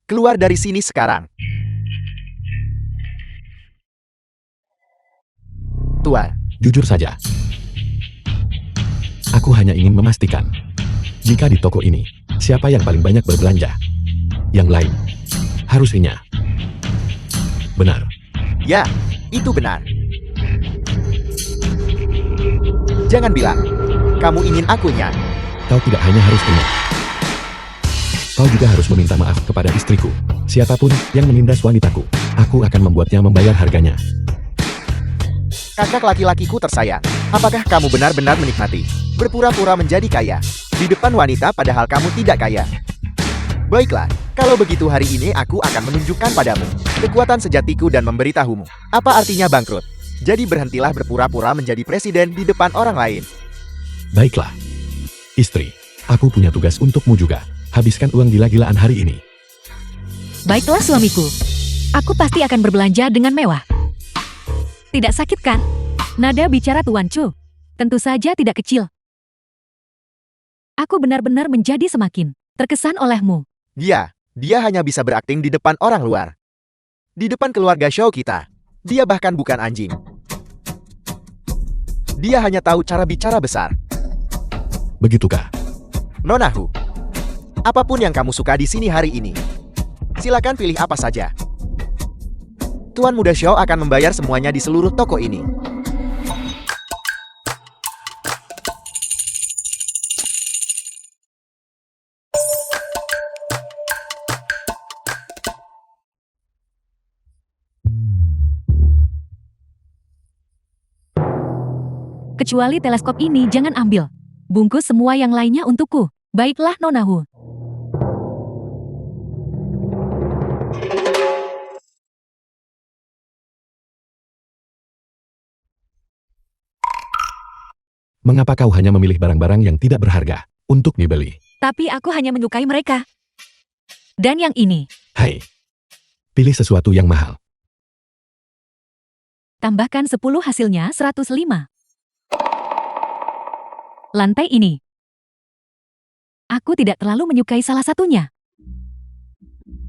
[SPEAKER 3] Keluar dari sini sekarang. Tuan,
[SPEAKER 2] Jujur saja, aku hanya ingin memastikan, jika di toko ini, siapa yang paling banyak berbelanja? Yang lain, harusnya benar.
[SPEAKER 3] ya, itu benar. Jangan bilang, kamu ingin akunya.
[SPEAKER 2] Kau tidak hanya harus benar. Kau juga harus meminta maaf kepada istriku. Siapapun yang menindas wanitaku, aku akan membuatnya membayar harganya.
[SPEAKER 3] Kakak laki-lakiku tersayang, apakah kamu benar-benar menikmati berpura-pura menjadi kaya di depan wanita padahal kamu tidak kaya? Baiklah, kalau begitu hari ini aku akan menunjukkan padamu kekuatan sejatiku dan memberitahumu apa artinya bangkrut. Jadi berhentilah berpura-pura menjadi presiden di depan orang lain.
[SPEAKER 2] Baiklah. Istri, aku punya tugas untukmu juga. Habiskan uang gila-gilaan hari ini.
[SPEAKER 1] Baiklah suamiku. Aku pasti akan berbelanja dengan mewah. Tidak sakit kan? Nada bicara Tuan Chu. Tentu saja tidak kecil. Aku benar-benar menjadi semakin terkesan olehmu.
[SPEAKER 3] Dia hanya bisa berakting di depan orang luar. Di depan keluarga Zhao kita, dia bahkan bukan anjing. Dia hanya tahu cara bicara besar.
[SPEAKER 2] Begitukah?
[SPEAKER 3] Nona Hu, apapun yang kamu suka di sini hari ini, silakan pilih apa saja. Tuan Muda Zhao akan membayar semuanya di seluruh toko ini.
[SPEAKER 1] Kecuali teleskop ini jangan ambil. Bungkus semua yang lainnya untukku. Baiklah Nona Hu.
[SPEAKER 2] Mengapa kau hanya memilih barang-barang yang tidak berharga untuk dibeli?
[SPEAKER 1] Tapi aku hanya menyukai mereka. Dan yang ini,
[SPEAKER 2] Hai. Pilih sesuatu yang mahal.
[SPEAKER 1] tambahkan 10 hasilnya 105. Lantai ini. Aku tidak terlalu menyukai salah satunya.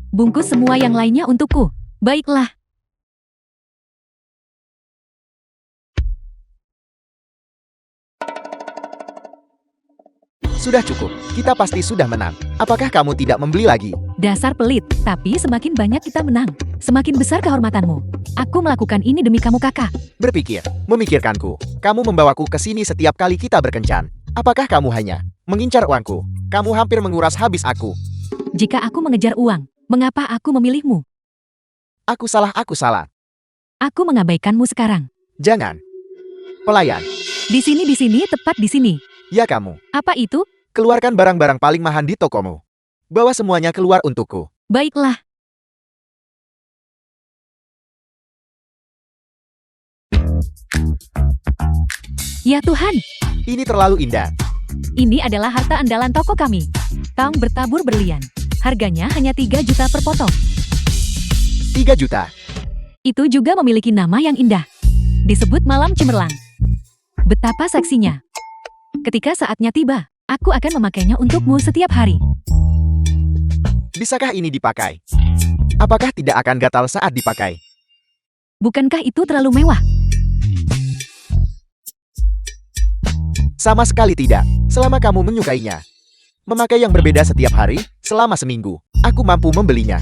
[SPEAKER 1] Bungkus semua yang lainnya untukku. Baiklah.
[SPEAKER 3] Sudah cukup, kita pasti sudah menang. Apakah kamu tidak membeli lagi?
[SPEAKER 1] Dasar pelit, tapi semakin banyak kita menang, semakin besar kehormatanmu. Aku melakukan ini demi kamu kakak.
[SPEAKER 3] Memikirkanku. Kamu membawaku ke sini setiap kali kita berkencan. Apakah kamu hanya mengincar uangku? Kamu hampir menguras habis aku.
[SPEAKER 1] Jika aku mengejar uang, mengapa aku memilihmu?
[SPEAKER 3] Aku salah.
[SPEAKER 1] Aku mengabaikanmu sekarang.
[SPEAKER 3] Jangan. Pelayan.
[SPEAKER 1] Di sini, tepat di sini.
[SPEAKER 3] Ya kamu.
[SPEAKER 1] Apa itu?
[SPEAKER 3] Keluarkan barang-barang paling mahal di tokomu. Bawa semuanya keluar untukku.
[SPEAKER 1] Baiklah. Ya Tuhan,
[SPEAKER 3] Ini terlalu indah.
[SPEAKER 1] ini adalah harta andalan toko kami. Tong bertabur berlian. Harganya hanya 3 juta per potong.
[SPEAKER 3] 3 juta.
[SPEAKER 1] Itu juga memiliki nama yang indah. Disebut malam cemerlang. Betapa seksinya. Ketika saatnya tiba, aku akan memakainya untukmu setiap hari.
[SPEAKER 3] Bisakah ini dipakai? Apakah tidak akan gatal saat dipakai?
[SPEAKER 1] Bukankah itu terlalu mewah?
[SPEAKER 3] Sama sekali tidak, selama kamu menyukainya. Memakai yang berbeda setiap hari, selama seminggu, aku mampu membelinya.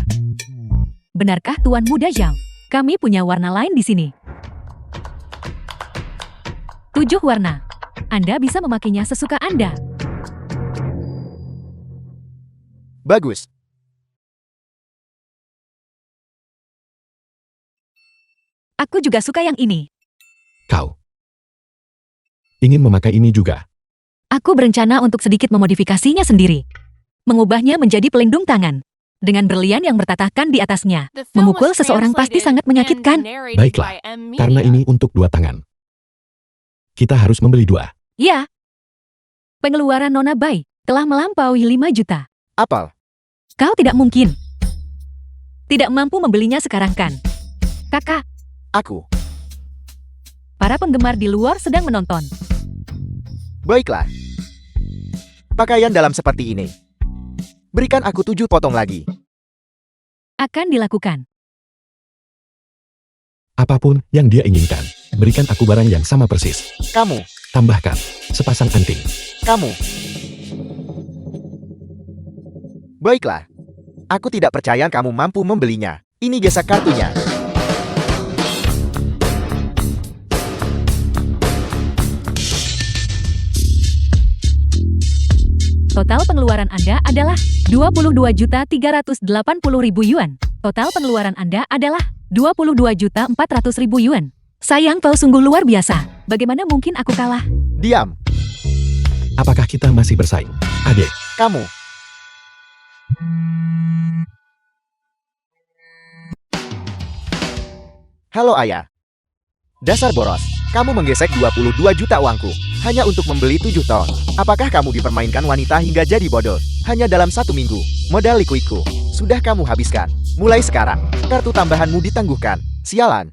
[SPEAKER 1] Benarkah Tuan Muda Zhao? Kami punya warna lain di sini. 7 warna. Anda bisa memakainya sesuka Anda.
[SPEAKER 3] Bagus.
[SPEAKER 1] Aku juga suka yang ini.
[SPEAKER 2] Kau ingin memakai ini juga.
[SPEAKER 1] Aku berencana untuk sedikit memodifikasinya sendiri. Mengubahnya menjadi pelindung tangan. Dengan berlian yang bertatahkan di atasnya.
[SPEAKER 4] The film
[SPEAKER 1] Memukul
[SPEAKER 4] was
[SPEAKER 1] seseorang pasti
[SPEAKER 4] translated
[SPEAKER 1] sangat menyakitkan.
[SPEAKER 4] and narrated
[SPEAKER 2] Baiklah,
[SPEAKER 4] by M.
[SPEAKER 2] Karena
[SPEAKER 4] Media.
[SPEAKER 2] ini untuk 2 tangan. Kita harus membeli 2.
[SPEAKER 1] Ya. Pengeluaran Nona Bai telah melampaui 5 juta.
[SPEAKER 3] Apel.
[SPEAKER 1] Kau tidak mungkin. Tidak mampu membelinya sekarang kan? Kakak,
[SPEAKER 3] Aku.
[SPEAKER 1] para penggemar di luar sedang menonton.
[SPEAKER 3] Baiklah. Pakaian dalam seperti ini. Berikan aku 7 potong lagi.
[SPEAKER 1] Akan dilakukan.
[SPEAKER 2] Apapun yang dia inginkan, berikan aku barang yang sama persis.
[SPEAKER 3] Kamu.
[SPEAKER 2] Tambahkan sepasang anting.
[SPEAKER 3] Kamu. Baiklah. Aku tidak percaya kamu mampu membelinya. Ini gesek kartunya.
[SPEAKER 1] Total pengeluaran Anda adalah 22.380.000 yuan. Total pengeluaran Anda adalah 22.400.000 yuan. Sayang, kau sungguh luar biasa. Bagaimana mungkin aku kalah?
[SPEAKER 3] Diam.
[SPEAKER 2] Apakah kita masih bersaing? Adik,
[SPEAKER 3] Kamu. Halo ayah. Dasar boros. Kamu menggesek 22 juta uangku. Hanya untuk membeli 7 ton. Apakah kamu dipermainkan wanita hingga jadi bodoh? Hanya dalam 1 minggu. Modal likuiku. Sudah kamu habiskan. Mulai sekarang. Kartu tambahanmu ditangguhkan. Sialan.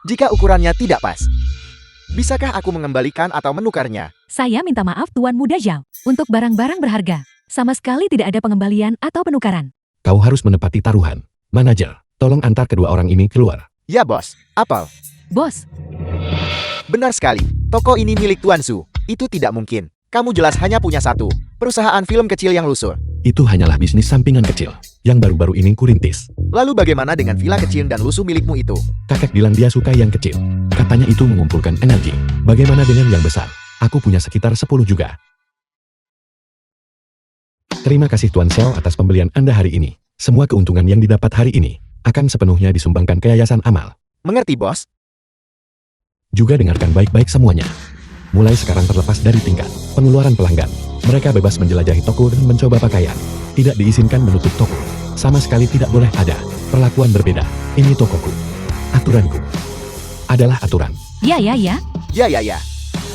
[SPEAKER 3] Jika ukurannya tidak pas. Bisakah aku mengembalikan atau menukarnya?
[SPEAKER 1] Saya minta maaf Tuan Muda Zhao. Untuk barang-barang berharga. Sama sekali tidak ada pengembalian atau penukaran.
[SPEAKER 2] kau harus menepati taruhan. Manajer, tolong antar kedua orang ini keluar.
[SPEAKER 3] Ya bos. Apel.
[SPEAKER 1] Bos,
[SPEAKER 3] Benar sekali. Toko ini milik Tuan Su. Itu tidak mungkin. Kamu jelas hanya punya satu. Perusahaan film kecil yang lusuh.
[SPEAKER 2] Itu hanyalah bisnis sampingan kecil, yang baru-baru ini kurintis.
[SPEAKER 3] Lalu bagaimana dengan villa kecil dan lusuh milikmu itu?
[SPEAKER 2] Kakek bilang dia suka yang kecil. Katanya itu mengumpulkan energi. Bagaimana dengan yang besar? Aku punya sekitar 10 juga. Terima kasih Tuan Xiao atas pembelian Anda hari ini. Semua keuntungan yang didapat hari ini akan sepenuhnya disumbangkan ke Yayasan Amal.
[SPEAKER 3] Mengerti bos?
[SPEAKER 2] Juga dengarkan baik-baik semuanya. Mulai sekarang terlepas dari tingkat pengeluaran pelanggan, mereka bebas menjelajahi toko dan mencoba pakaian. Tidak diizinkan menutup toko. Sama sekali tidak boleh ada perlakuan berbeda. Ini tokoku. Aturanku adalah aturan.
[SPEAKER 1] ya.
[SPEAKER 3] Ya.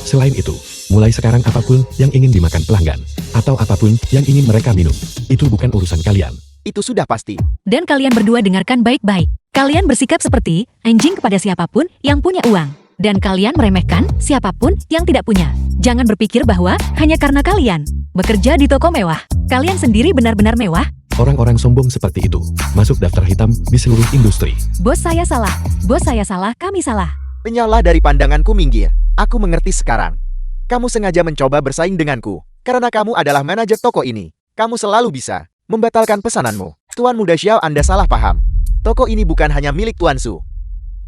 [SPEAKER 2] Selain itu, Mulai sekarang apapun yang ingin dimakan pelanggan, atau apapun yang ingin mereka minum, itu bukan urusan kalian.
[SPEAKER 3] Itu sudah pasti.
[SPEAKER 1] Dan kalian berdua dengarkan baik-baik. Kalian bersikap seperti anjing kepada siapapun yang punya uang. Dan kalian meremehkan siapapun yang tidak punya. Jangan berpikir bahwa hanya karena kalian bekerja di toko mewah, kalian sendiri benar-benar mewah.
[SPEAKER 2] Orang-orang sombong seperti itu masuk daftar hitam di seluruh industri.
[SPEAKER 1] Bos saya salah, kami salah.
[SPEAKER 3] Penyala dari pandanganku minggir. Aku mengerti sekarang. Kamu sengaja mencoba bersaing denganku. Karena kamu adalah manajer toko ini. Kamu selalu bisa membatalkan pesananmu. Tuan Muda Xiao, Anda salah paham. Toko ini bukan hanya milik Tuan Su.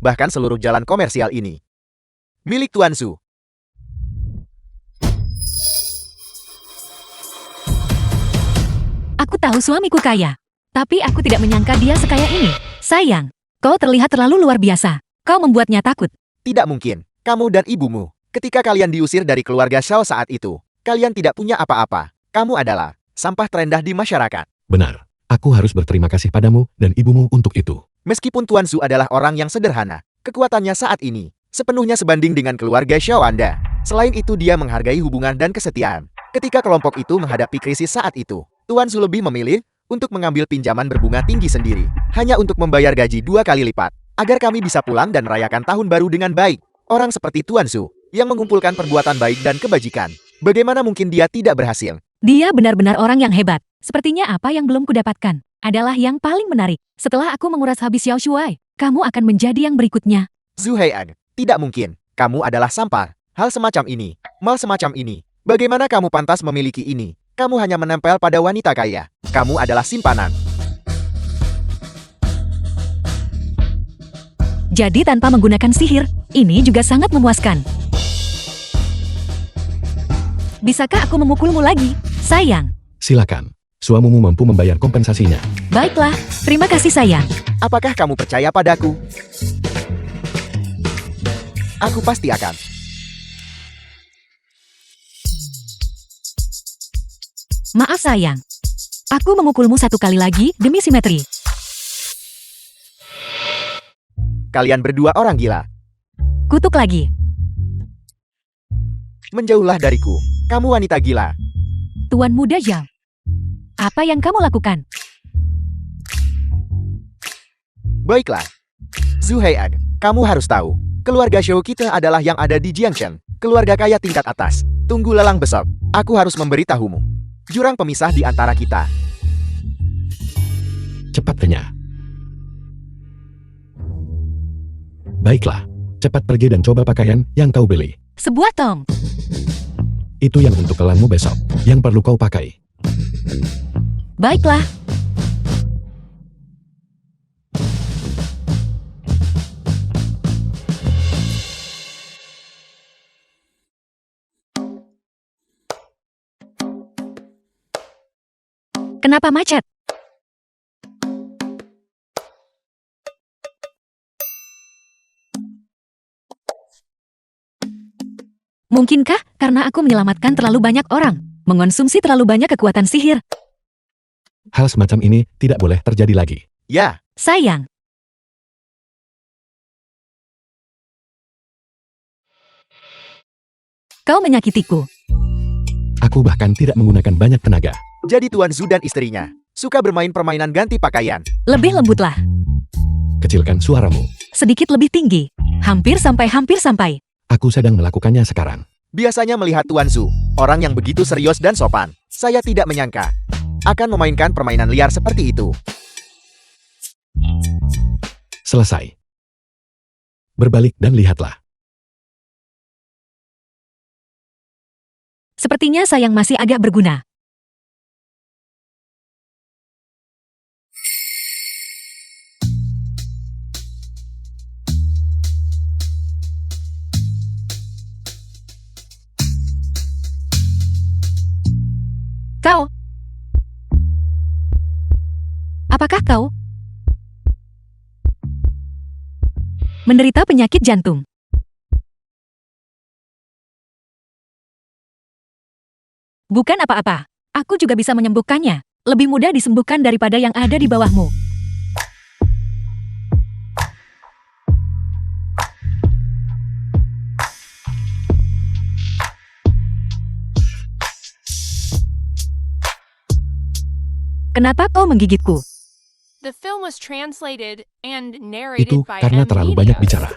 [SPEAKER 3] Bahkan seluruh jalan komersial ini milik Tuan Su.
[SPEAKER 1] Aku tahu suamiku kaya. Tapi aku tidak menyangka dia sekaya ini. Sayang, kau terlihat terlalu luar biasa. Kau membuatnya takut.
[SPEAKER 3] Tidak mungkin. Kamu dan ibumu. Ketika kalian diusir dari keluarga Xiao saat itu, kalian tidak punya apa-apa. Kamu adalah sampah terendah di masyarakat.
[SPEAKER 2] Benar, aku harus berterima kasih padamu dan ibumu untuk itu.
[SPEAKER 3] Meskipun Tuan Su adalah orang yang sederhana, kekuatannya saat ini sepenuhnya sebanding dengan keluarga Xiao Anda. Selain itu, dia menghargai hubungan dan kesetiaan. Ketika kelompok itu menghadapi krisis saat itu, Tuan Su lebih memilih untuk mengambil pinjaman berbunga tinggi sendiri, hanya untuk membayar gaji 2 kali lipat, agar kami bisa pulang dan merayakan tahun baru dengan baik. Orang seperti Tuan Su, yang mengumpulkan perbuatan baik dan kebajikan, bagaimana mungkin dia tidak berhasil?
[SPEAKER 1] Dia benar-benar orang yang hebat. Sepertinya apa yang belum kudapatkan adalah yang paling menarik. Setelah aku menguras habis Xiao Shuai, kamu akan menjadi yang berikutnya.
[SPEAKER 3] Zhu Heian, tidak mungkin. Kamu adalah sampah. Hal semacam ini, mal semacam ini. Bagaimana kamu pantas memiliki ini? Kamu hanya menempel pada wanita kaya. Kamu adalah simpanan.
[SPEAKER 1] Jadi tanpa menggunakan sihir, ini juga sangat memuaskan. Bisakah aku memukulmu lagi? Sayang.
[SPEAKER 2] Silakan, suamimu mampu membayar kompensasinya.
[SPEAKER 1] Baiklah, terima kasih sayang.
[SPEAKER 3] Apakah kamu percaya padaku? Aku pasti akan.
[SPEAKER 1] Maaf sayang. Aku memukulmu 1 kali lagi demi simetri.
[SPEAKER 3] Kalian berdua orang gila.
[SPEAKER 1] Kutuk lagi.
[SPEAKER 3] Menjauhlah dariku. Kamu wanita gila.
[SPEAKER 1] Tuan Muda Zhao. Apa yang kamu lakukan?
[SPEAKER 3] Baiklah. Zhu Heian, kamu harus tahu. Keluarga Xiao kita adalah yang ada di Jiangshan. Keluarga kaya tingkat atas. Tunggu lelang besok. Aku harus memberitahumu. Jurang pemisah di antara kita.
[SPEAKER 2] Cepat kenyah. Baiklah, cepat pergi dan coba pakaian yang kau beli.
[SPEAKER 1] Sebuah tong.
[SPEAKER 2] Itu yang untuk kelangmu besok, yang perlu kau pakai.
[SPEAKER 1] Baiklah. Kenapa macet? Mungkinkah karena aku menyelamatkan terlalu banyak orang, mengonsumsi terlalu banyak kekuatan sihir?
[SPEAKER 2] Hal semacam ini tidak boleh terjadi lagi.
[SPEAKER 3] Ya,
[SPEAKER 1] Sayang. Kau menyakitiku.
[SPEAKER 2] Aku bahkan tidak menggunakan banyak tenaga.
[SPEAKER 3] jadi Tuan Zhu dan istrinya suka bermain permainan ganti pakaian.
[SPEAKER 1] Lebih lembutlah.
[SPEAKER 2] Kecilkan suaramu.
[SPEAKER 1] Sedikit lebih tinggi. Hampir sampai.
[SPEAKER 2] Aku sedang melakukannya sekarang.
[SPEAKER 3] Biasanya melihat Tuan Zhu, orang yang begitu serius dan sopan, saya tidak menyangka akan memainkan permainan liar seperti itu.
[SPEAKER 2] Selesai. Berbalik dan lihatlah.
[SPEAKER 1] Sepertinya sayang masih agak berguna. Kau. Apakah kau menderita penyakit jantung? Bukan apa-apa. Aku juga bisa menyembuhkannya. Lebih mudah disembuhkan daripada yang ada di bawahmu. Kenapa kau menggigitku?
[SPEAKER 4] The film was translated and narrated
[SPEAKER 2] Itu
[SPEAKER 4] by
[SPEAKER 2] karena
[SPEAKER 4] M
[SPEAKER 2] terlalu
[SPEAKER 4] Media.
[SPEAKER 2] banyak bicara.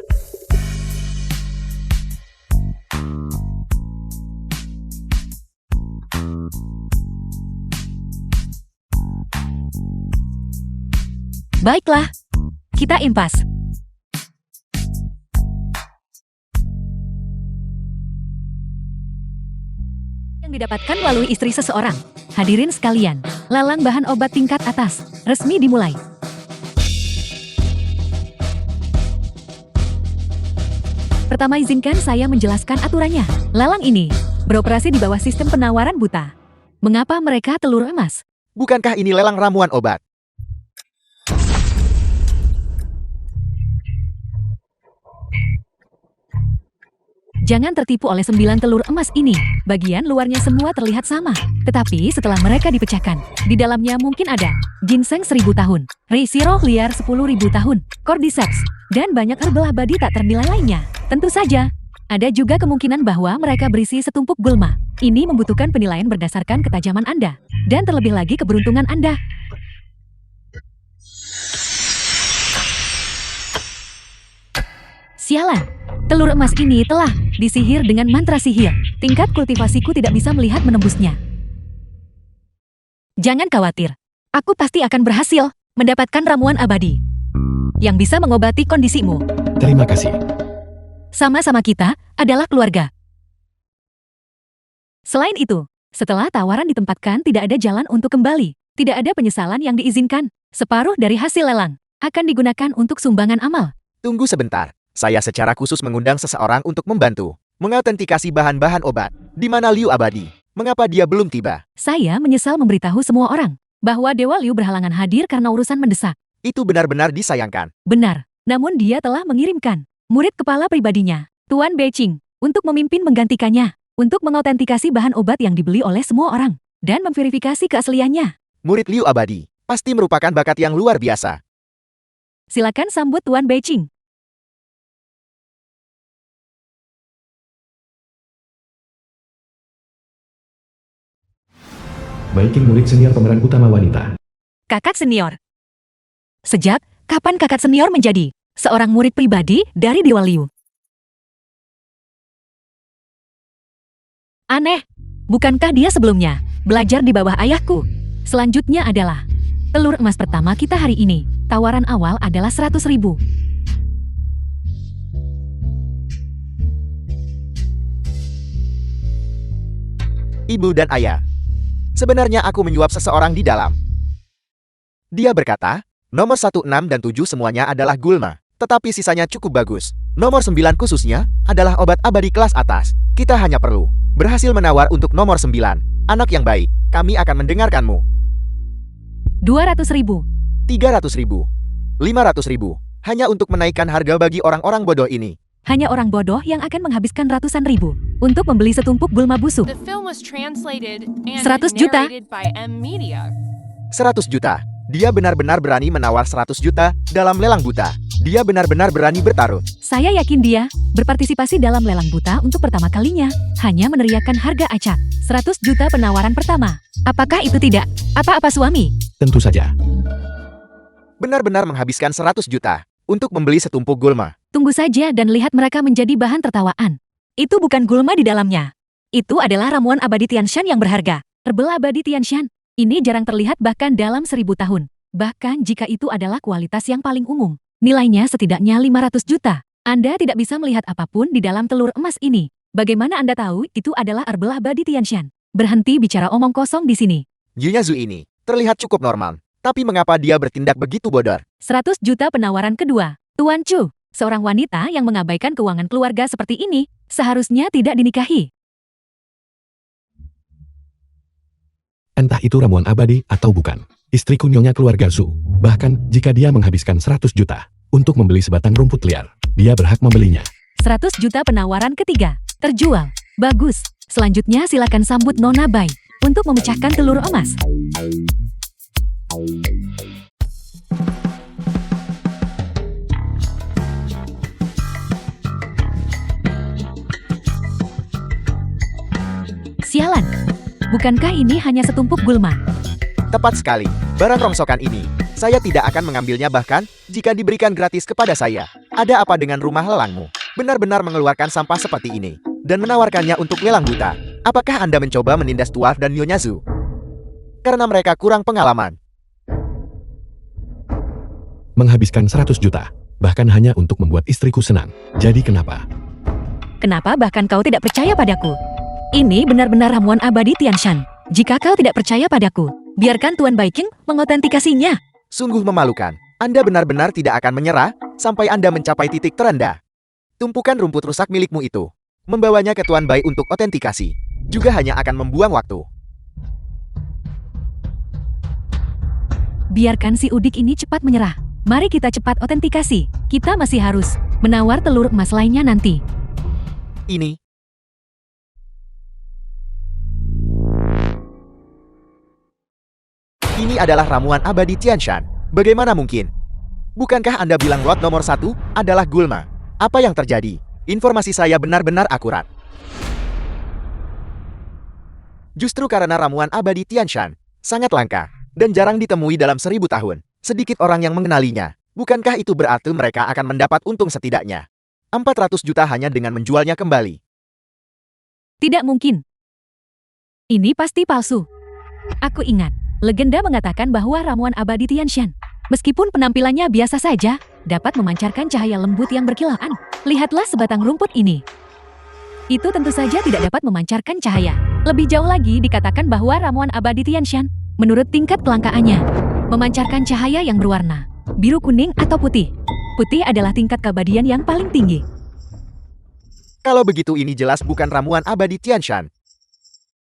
[SPEAKER 1] Baiklah, kita impas. Yang didapatkan melalui istri seseorang. Hadirin sekalian, lelang bahan obat tingkat atas, resmi dimulai. Pertama izinkan saya menjelaskan aturannya. Lelang ini beroperasi di bawah sistem penawaran buta. Mengapa mereka telur emas?
[SPEAKER 3] Bukankah ini lelang ramuan obat?
[SPEAKER 1] Jangan tertipu oleh 9 telur emas ini. Bagian luarnya semua terlihat sama. Tetapi setelah mereka dipecahkan, di dalamnya mungkin ada ginseng 1000 tahun, reisiro liar 10.000 tahun, cordyceps, dan banyak herbal abadi tak ternilai lainnya. Tentu saja, ada juga kemungkinan bahwa mereka berisi setumpuk gulma. Ini membutuhkan penilaian berdasarkan ketajaman Anda, dan terlebih lagi keberuntungan Anda. Sialan, telur emas ini telah disihir dengan mantra sihir. Tingkat kultivasiku tidak bisa melihat menembusnya. Jangan khawatir, aku pasti akan berhasil mendapatkan ramuan abadi yang bisa mengobati kondisimu.
[SPEAKER 2] Terima kasih.
[SPEAKER 1] Sama-sama, kita adalah keluarga. Selain itu, setelah tawaran ditempatkan tidak ada jalan untuk kembali. Tidak ada penyesalan yang diizinkan. Separuh dari hasil lelang akan digunakan untuk sumbangan amal.
[SPEAKER 3] Tunggu sebentar. Saya secara khusus mengundang seseorang untuk membantu mengautentikasi bahan-bahan obat. Di mana Liu Abadi? Mengapa dia belum tiba?
[SPEAKER 1] Saya menyesal memberitahu semua orang bahwa Dewa Liu berhalangan hadir karena urusan mendesak.
[SPEAKER 3] Itu benar-benar disayangkan.
[SPEAKER 1] Benar, namun dia telah mengirimkan murid kepala pribadinya, Tuan Beiqing, untuk memimpin menggantikannya, untuk mengautentikasi bahan obat yang dibeli oleh semua orang, dan memverifikasi keasliannya.
[SPEAKER 3] Murid Liu Abadi pasti merupakan bakat yang luar biasa.
[SPEAKER 1] Silakan sambut Tuan Beiqing.
[SPEAKER 2] Baiking murid senior pemeran utama wanita.
[SPEAKER 1] Kakak senior. Sejak kapan kakak senior menjadi seorang murid pribadi dari Dewa Liu? Aneh, bukankah dia sebelumnya belajar di bawah ayahku? Selanjutnya adalah telur emas pertama kita hari ini. Tawaran awal adalah 100.000.
[SPEAKER 3] Ibu dan ayah. Sebenarnya aku menyuap seseorang di dalam. Dia berkata, nomor 1, 6, dan 7 semuanya adalah gulma. Tetapi sisanya cukup bagus. Nomor 9 khususnya adalah obat abadi kelas atas. Kita hanya perlu berhasil menawar untuk nomor 9. Anak yang baik, kami akan mendengarkanmu.
[SPEAKER 1] 200.000.
[SPEAKER 3] 300.000. 500.000. Hanya untuk menaikkan harga bagi orang-orang bodoh ini.
[SPEAKER 1] Hanya orang bodoh yang akan menghabiskan ratusan ribu untuk membeli setumpuk gulma busuk.
[SPEAKER 4] The film was translated and
[SPEAKER 1] 100 juta.
[SPEAKER 4] narrated by M Media.
[SPEAKER 3] 100 juta. Dia benar-benar berani menawar 100 juta dalam lelang buta. Dia benar-benar berani bertaruh.
[SPEAKER 1] Saya yakin dia berpartisipasi dalam lelang buta untuk pertama kalinya. Hanya meneriakkan harga acak. 100 juta penawaran pertama. Apakah itu tidak apa-apa suami?
[SPEAKER 2] Tentu saja.
[SPEAKER 3] Benar-benar menghabiskan 100 juta untuk membeli setumpuk gulma.
[SPEAKER 1] Tunggu saja dan lihat mereka menjadi bahan tertawaan. Itu bukan gulma di dalamnya. Itu adalah ramuan abadi Tianshan yang berharga. Herbal abadi Tianshan. Ini jarang terlihat bahkan dalam 1000 tahun. Bahkan jika itu adalah kualitas yang paling umum. Nilainya setidaknya 500 juta. Anda tidak bisa melihat apapun di dalam telur emas ini. Bagaimana Anda tahu itu adalah herbal abadi Tianshan? Berhenti bicara omong kosong di sini.
[SPEAKER 3] Yunya Zhu ini terlihat cukup normal. Tapi mengapa dia bertindak begitu bodoh?
[SPEAKER 1] 100 juta penawaran kedua. Tuan Chu, seorang wanita yang mengabaikan keuangan keluarga seperti ini, seharusnya tidak dinikahi.
[SPEAKER 2] Entah itu ramuan abadi atau bukan. Istriku nyonya keluarga Zhu. Bahkan jika dia menghabiskan 100 juta untuk membeli sebatang rumput liar, dia berhak membelinya.
[SPEAKER 1] 100 juta penawaran ketiga. Terjual. Bagus. Selanjutnya silakan sambut Nona Bai untuk memecahkan telur emas. Sialan. Bukankah ini hanya setumpuk gulma?
[SPEAKER 3] Tepat sekali. Barang rongsokan ini, saya tidak akan mengambilnya bahkan jika diberikan gratis kepada saya. Ada apa dengan rumah lelangmu? Benar-benar mengeluarkan sampah seperti ini dan menawarkannya untuk lelang buta. Apakah Anda mencoba menindas Dwarf dan Nyonya Zhu? Karena mereka kurang pengalaman.
[SPEAKER 2] Menghabiskan 100 juta, bahkan hanya untuk membuat istriku senang. Jadi kenapa?
[SPEAKER 1] Kenapa bahkan kau tidak percaya padaku? Ini benar-benar ramuan abadi Tianshan. Jika kau tidak percaya padaku, biarkan Tuan Baiking mengotentikasinya.
[SPEAKER 3] Sungguh memalukan. Anda benar-benar tidak akan menyerah sampai Anda mencapai titik terendah. Tumpukan rumput rusak milikmu itu, membawanya ke Tuan Bai untuk otentikasi, juga hanya akan membuang waktu.
[SPEAKER 1] Biarkan si udik ini cepat menyerah. Mari kita cepat otentikasi. Kita masih harus menawar telur emas lainnya nanti.
[SPEAKER 3] Ini adalah ramuan abadi Tianshan. Bagaimana mungkin? Bukankah Anda bilang lot nomor 1 adalah gulma? Apa yang terjadi? Informasi saya benar-benar akurat. Justru karena ramuan abadi Tianshan sangat langka dan jarang ditemui dalam 1000 tahun. Sedikit orang yang mengenalinya. Bukankah itu berarti mereka akan mendapat untung setidaknya 400 juta hanya dengan menjualnya kembali?
[SPEAKER 1] Tidak mungkin. Ini pasti palsu. Aku ingat, legenda mengatakan bahwa ramuan abadi Tianshan, meskipun penampilannya biasa saja, dapat memancarkan cahaya lembut yang berkilauan. Lihatlah sebatang rumput ini. Itu tentu saja tidak dapat memancarkan cahaya. Lebih jauh lagi dikatakan bahwa ramuan abadi Tianshan, menurut tingkat kelangkaannya, memancarkan cahaya yang berwarna biru, kuning, atau putih. Putih adalah tingkat keabadian yang paling tinggi.
[SPEAKER 3] Kalau begitu ini jelas bukan ramuan abadi Tianshan.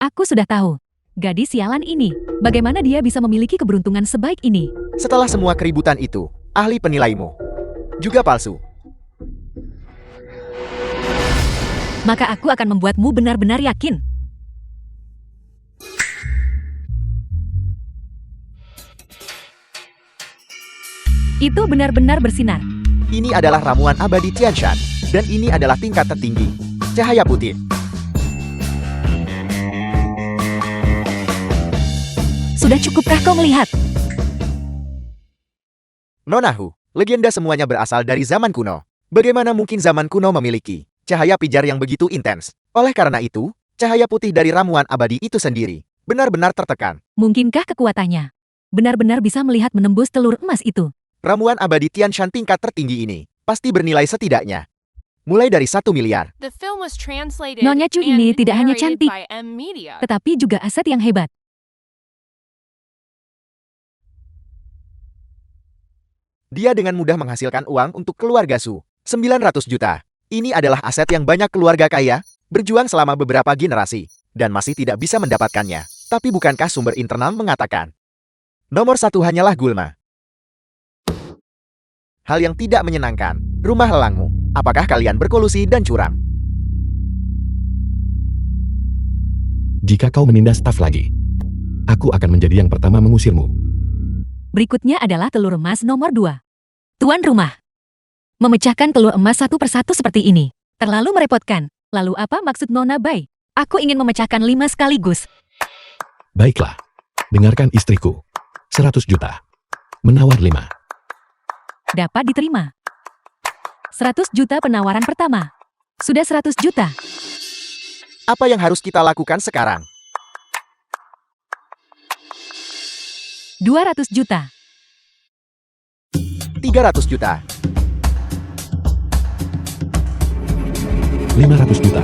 [SPEAKER 1] Aku sudah tahu. Gadis sialan ini, bagaimana dia bisa memiliki keberuntungan sebaik ini?
[SPEAKER 3] Setelah semua keributan itu, ahli penilaimu juga palsu.
[SPEAKER 1] Maka aku akan membuatmu benar-benar yakin. Itu benar-benar bersinar.
[SPEAKER 3] Ini adalah ramuan abadi Tianshan, dan ini adalah tingkat tertinggi. Cahaya putih.
[SPEAKER 1] Sudah cukupkah kau melihat?
[SPEAKER 3] Nonahu, legenda semuanya berasal dari zaman kuno. Bagaimana mungkin zaman kuno memiliki cahaya pijar yang begitu intens? Oleh karena itu, cahaya putih dari ramuan abadi itu sendiri benar-benar tertekan.
[SPEAKER 1] Mungkinkah kekuatannya benar-benar bisa melihat menembus telur emas itu?
[SPEAKER 3] Ramuan abadi Tianshan tingkat tertinggi ini pasti bernilai setidaknya mulai dari 1 miliar.
[SPEAKER 4] The film was translated
[SPEAKER 1] Nyonya Chu ini
[SPEAKER 4] and
[SPEAKER 1] tidak hanya
[SPEAKER 4] narrated
[SPEAKER 1] cantik,
[SPEAKER 4] by M Media.
[SPEAKER 1] tetapi juga aset yang hebat.
[SPEAKER 3] Dia dengan mudah menghasilkan uang untuk keluarga Su. 900 juta. Ini adalah aset yang banyak keluarga kaya berjuang selama beberapa generasi dan masih tidak bisa mendapatkannya. Tapi bukankah sumber internal mengatakan nomor 1 hanyalah gulma? Hal yang tidak menyenangkan. Rumah lelangmu. Apakah kalian berkolusi dan curang?
[SPEAKER 2] Jika kau menindas staf lagi, aku akan menjadi yang pertama mengusirmu.
[SPEAKER 1] Berikutnya adalah telur emas nomor 2. Tuan rumah. Memecahkan telur emas satu persatu seperti ini. Terlalu merepotkan. Lalu apa maksud Nona Bai? Aku ingin memecahkan 5 sekaligus.
[SPEAKER 2] Baiklah, dengarkan istriku. 100 juta. Menawar 5.
[SPEAKER 1] Dapat diterima. 100 juta penawaran pertama. Sudah 100 juta.
[SPEAKER 3] Apa yang harus kita lakukan sekarang?
[SPEAKER 1] 200 juta.
[SPEAKER 3] 300 juta.
[SPEAKER 2] 500 juta.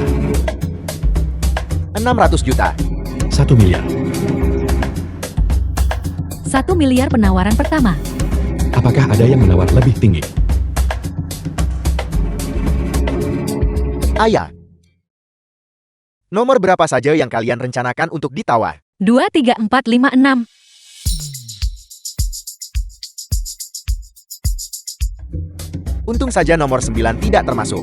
[SPEAKER 3] 600 juta.
[SPEAKER 2] 1 miliar.
[SPEAKER 1] 1 miliar penawaran pertama.
[SPEAKER 2] Apakah ada yang menawar lebih tinggi?
[SPEAKER 3] Ayah. Nomor berapa saja yang kalian rencanakan untuk ditawar?
[SPEAKER 1] 2, 3, 4, 5, 6.
[SPEAKER 3] Untung saja nomor 9 tidak termasuk.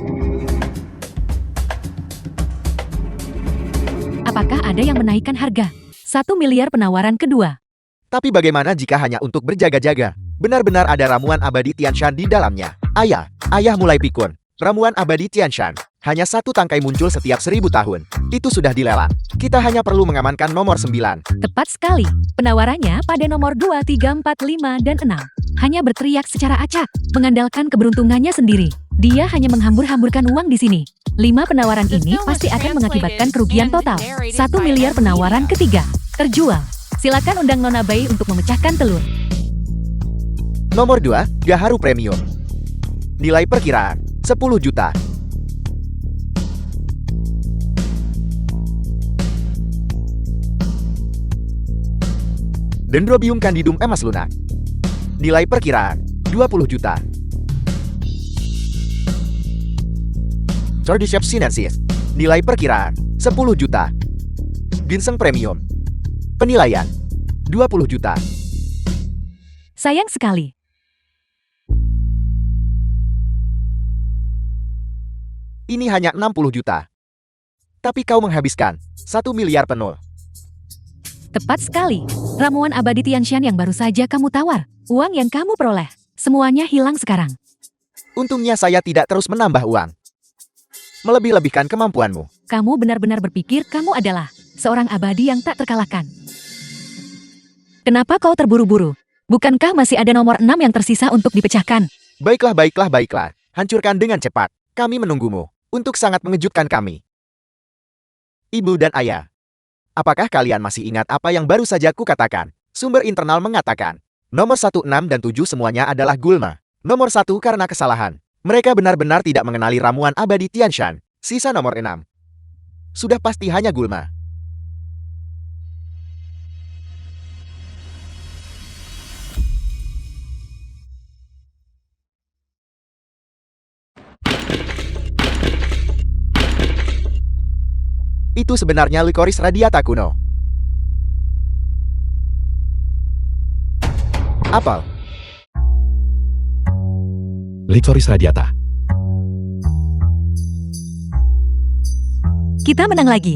[SPEAKER 1] Apakah ada yang menaikkan harga? 1 miliar penawaran kedua.
[SPEAKER 3] Tapi bagaimana jika hanya untuk berjaga-jaga? Benar-benar ada ramuan abadi Tianshan di dalamnya. Ayah mulai pikun. Ramuan abadi Tianshan Hanya satu tangkai muncul setiap 1000 tahun. Itu sudah dilelang. Kita hanya perlu mengamankan nomor 9.
[SPEAKER 1] Tepat sekali. Penawarannya pada nomor 2, 3, 4, 5, dan 6. Hanya berteriak secara acak, mengandalkan keberuntungannya sendiri. Dia hanya menghambur-hamburkan uang di sini. 5 penawaran ini pasti akan mengakibatkan kerugian total. 1 miliar penawaran ketiga. Terjual. Silakan undang Nona Bayi untuk memecahkan telur.
[SPEAKER 3] Nomor 2, Gaharu Premium. Nilai perkiraan 10 juta. Dendrobium candidum emas lunak. Nilai perkiraan 20 juta. Cordyceps sinensis. Nilai perkiraan 10 juta. Ginseng premium. Penilaian 20 juta.
[SPEAKER 1] Sayang sekali.
[SPEAKER 3] Ini hanya 60 juta. Tapi kau menghabiskan 1 miliar penuh.
[SPEAKER 1] Tepat sekali. Ramuan abadi Tianshan yang baru saja kamu tawar. Uang yang kamu peroleh. Semuanya hilang sekarang.
[SPEAKER 3] Untungnya saya tidak terus menambah uang. Melebih-lebihkan kemampuanmu.
[SPEAKER 1] Kamu benar-benar berpikir kamu adalah seorang abadi yang tak terkalahkan. Kenapa kau terburu-buru? Bukankah masih ada nomor 6 yang tersisa untuk dipecahkan?
[SPEAKER 3] Baiklah, baiklah, baiklah. Hancurkan dengan cepat. Kami menunggumu untuk sangat mengejutkan kami. Ibu dan ayah. Apakah kalian masih ingat apa yang baru saja kukatakan? Sumber internal mengatakan, nomor 1, 6, dan 7 semuanya adalah gulma. Nomor 1 karena kesalahan. Mereka benar-benar tidak mengenali ramuan abadi Tianshan. Sisa nomor 6. Sudah pasti hanya gulma. Itu sebenarnya Licorice radiata kuno. Apel.
[SPEAKER 2] Licorice radiata.
[SPEAKER 1] Kita menang lagi.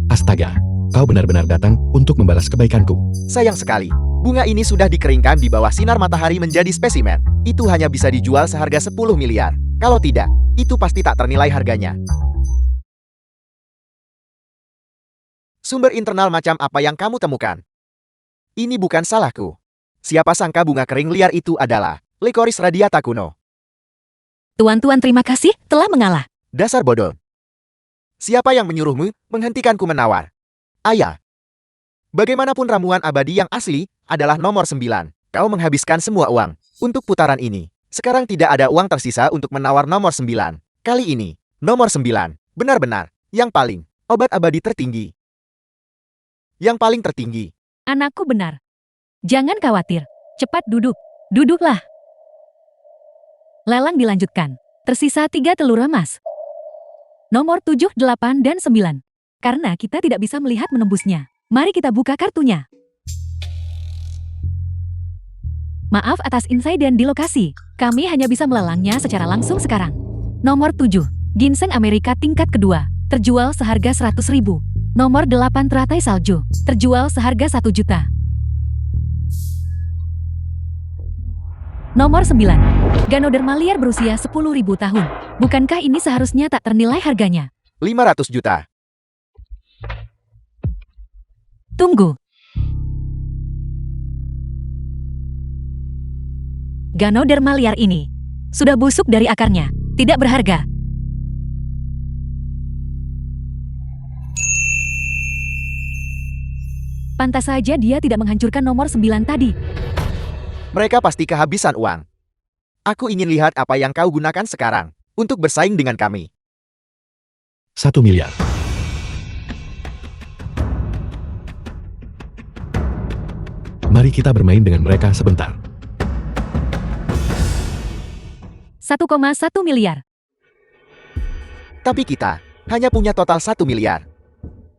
[SPEAKER 2] Astaga, kau benar-benar datang untuk membalas kebaikanku.
[SPEAKER 3] Sayang sekali. Bunga ini sudah dikeringkan di bawah sinar matahari menjadi spesimen. Itu hanya bisa dijual seharga 10 miliar. Kalau tidak, itu pasti tak ternilai harganya. Sumber internal macam apa yang kamu temukan? Ini bukan salahku. Siapa sangka bunga kering liar itu adalah Licorice radiata kuno.
[SPEAKER 1] Tuan-tuan terima kasih telah mengalah.
[SPEAKER 3] Dasar bodoh. Siapa yang menyuruhmu menghentikanku menawar? Ayah. Bagaimanapun ramuan abadi yang asli adalah nomor 9. Kau menghabiskan semua uang untuk putaran ini. Sekarang tidak ada uang tersisa untuk menawar nomor 9. Kali ini, nomor 9 benar-benar yang paling obat abadi tertinggi. Yang paling tertinggi.
[SPEAKER 1] Anakku benar. Jangan khawatir. Cepat duduk. Duduklah. Lelang dilanjutkan. Tersisa 3 telur emas. Nomor 7, 8, dan 9. Karena kita tidak bisa melihat menembusnya. Mari kita buka kartunya. Maaf atas insiden di lokasi. Kami hanya bisa melelangnya secara langsung sekarang. Nomor 7. Ginseng Amerika tingkat kedua. Terjual seharga 100.000. Nomor 8 teratai salju. Terjual seharga 1 juta. Nomor 9. Ganoderma liar berusia 10.000 tahun. Bukankah ini seharusnya tak ternilai harganya?
[SPEAKER 3] 500 juta.
[SPEAKER 1] Tunggu. Ganoderma liar ini sudah busuk dari akarnya. Tidak berharga. Pantas saja dia tidak menghancurkan nomor 9 tadi.
[SPEAKER 3] Mereka pasti kehabisan uang. Aku ingin lihat apa yang kau gunakan sekarang untuk bersaing dengan kami.
[SPEAKER 2] 1 miliar. Mari kita bermain dengan mereka sebentar.
[SPEAKER 1] 1,1 miliar.
[SPEAKER 3] Tapi kita hanya punya total 1 miliar.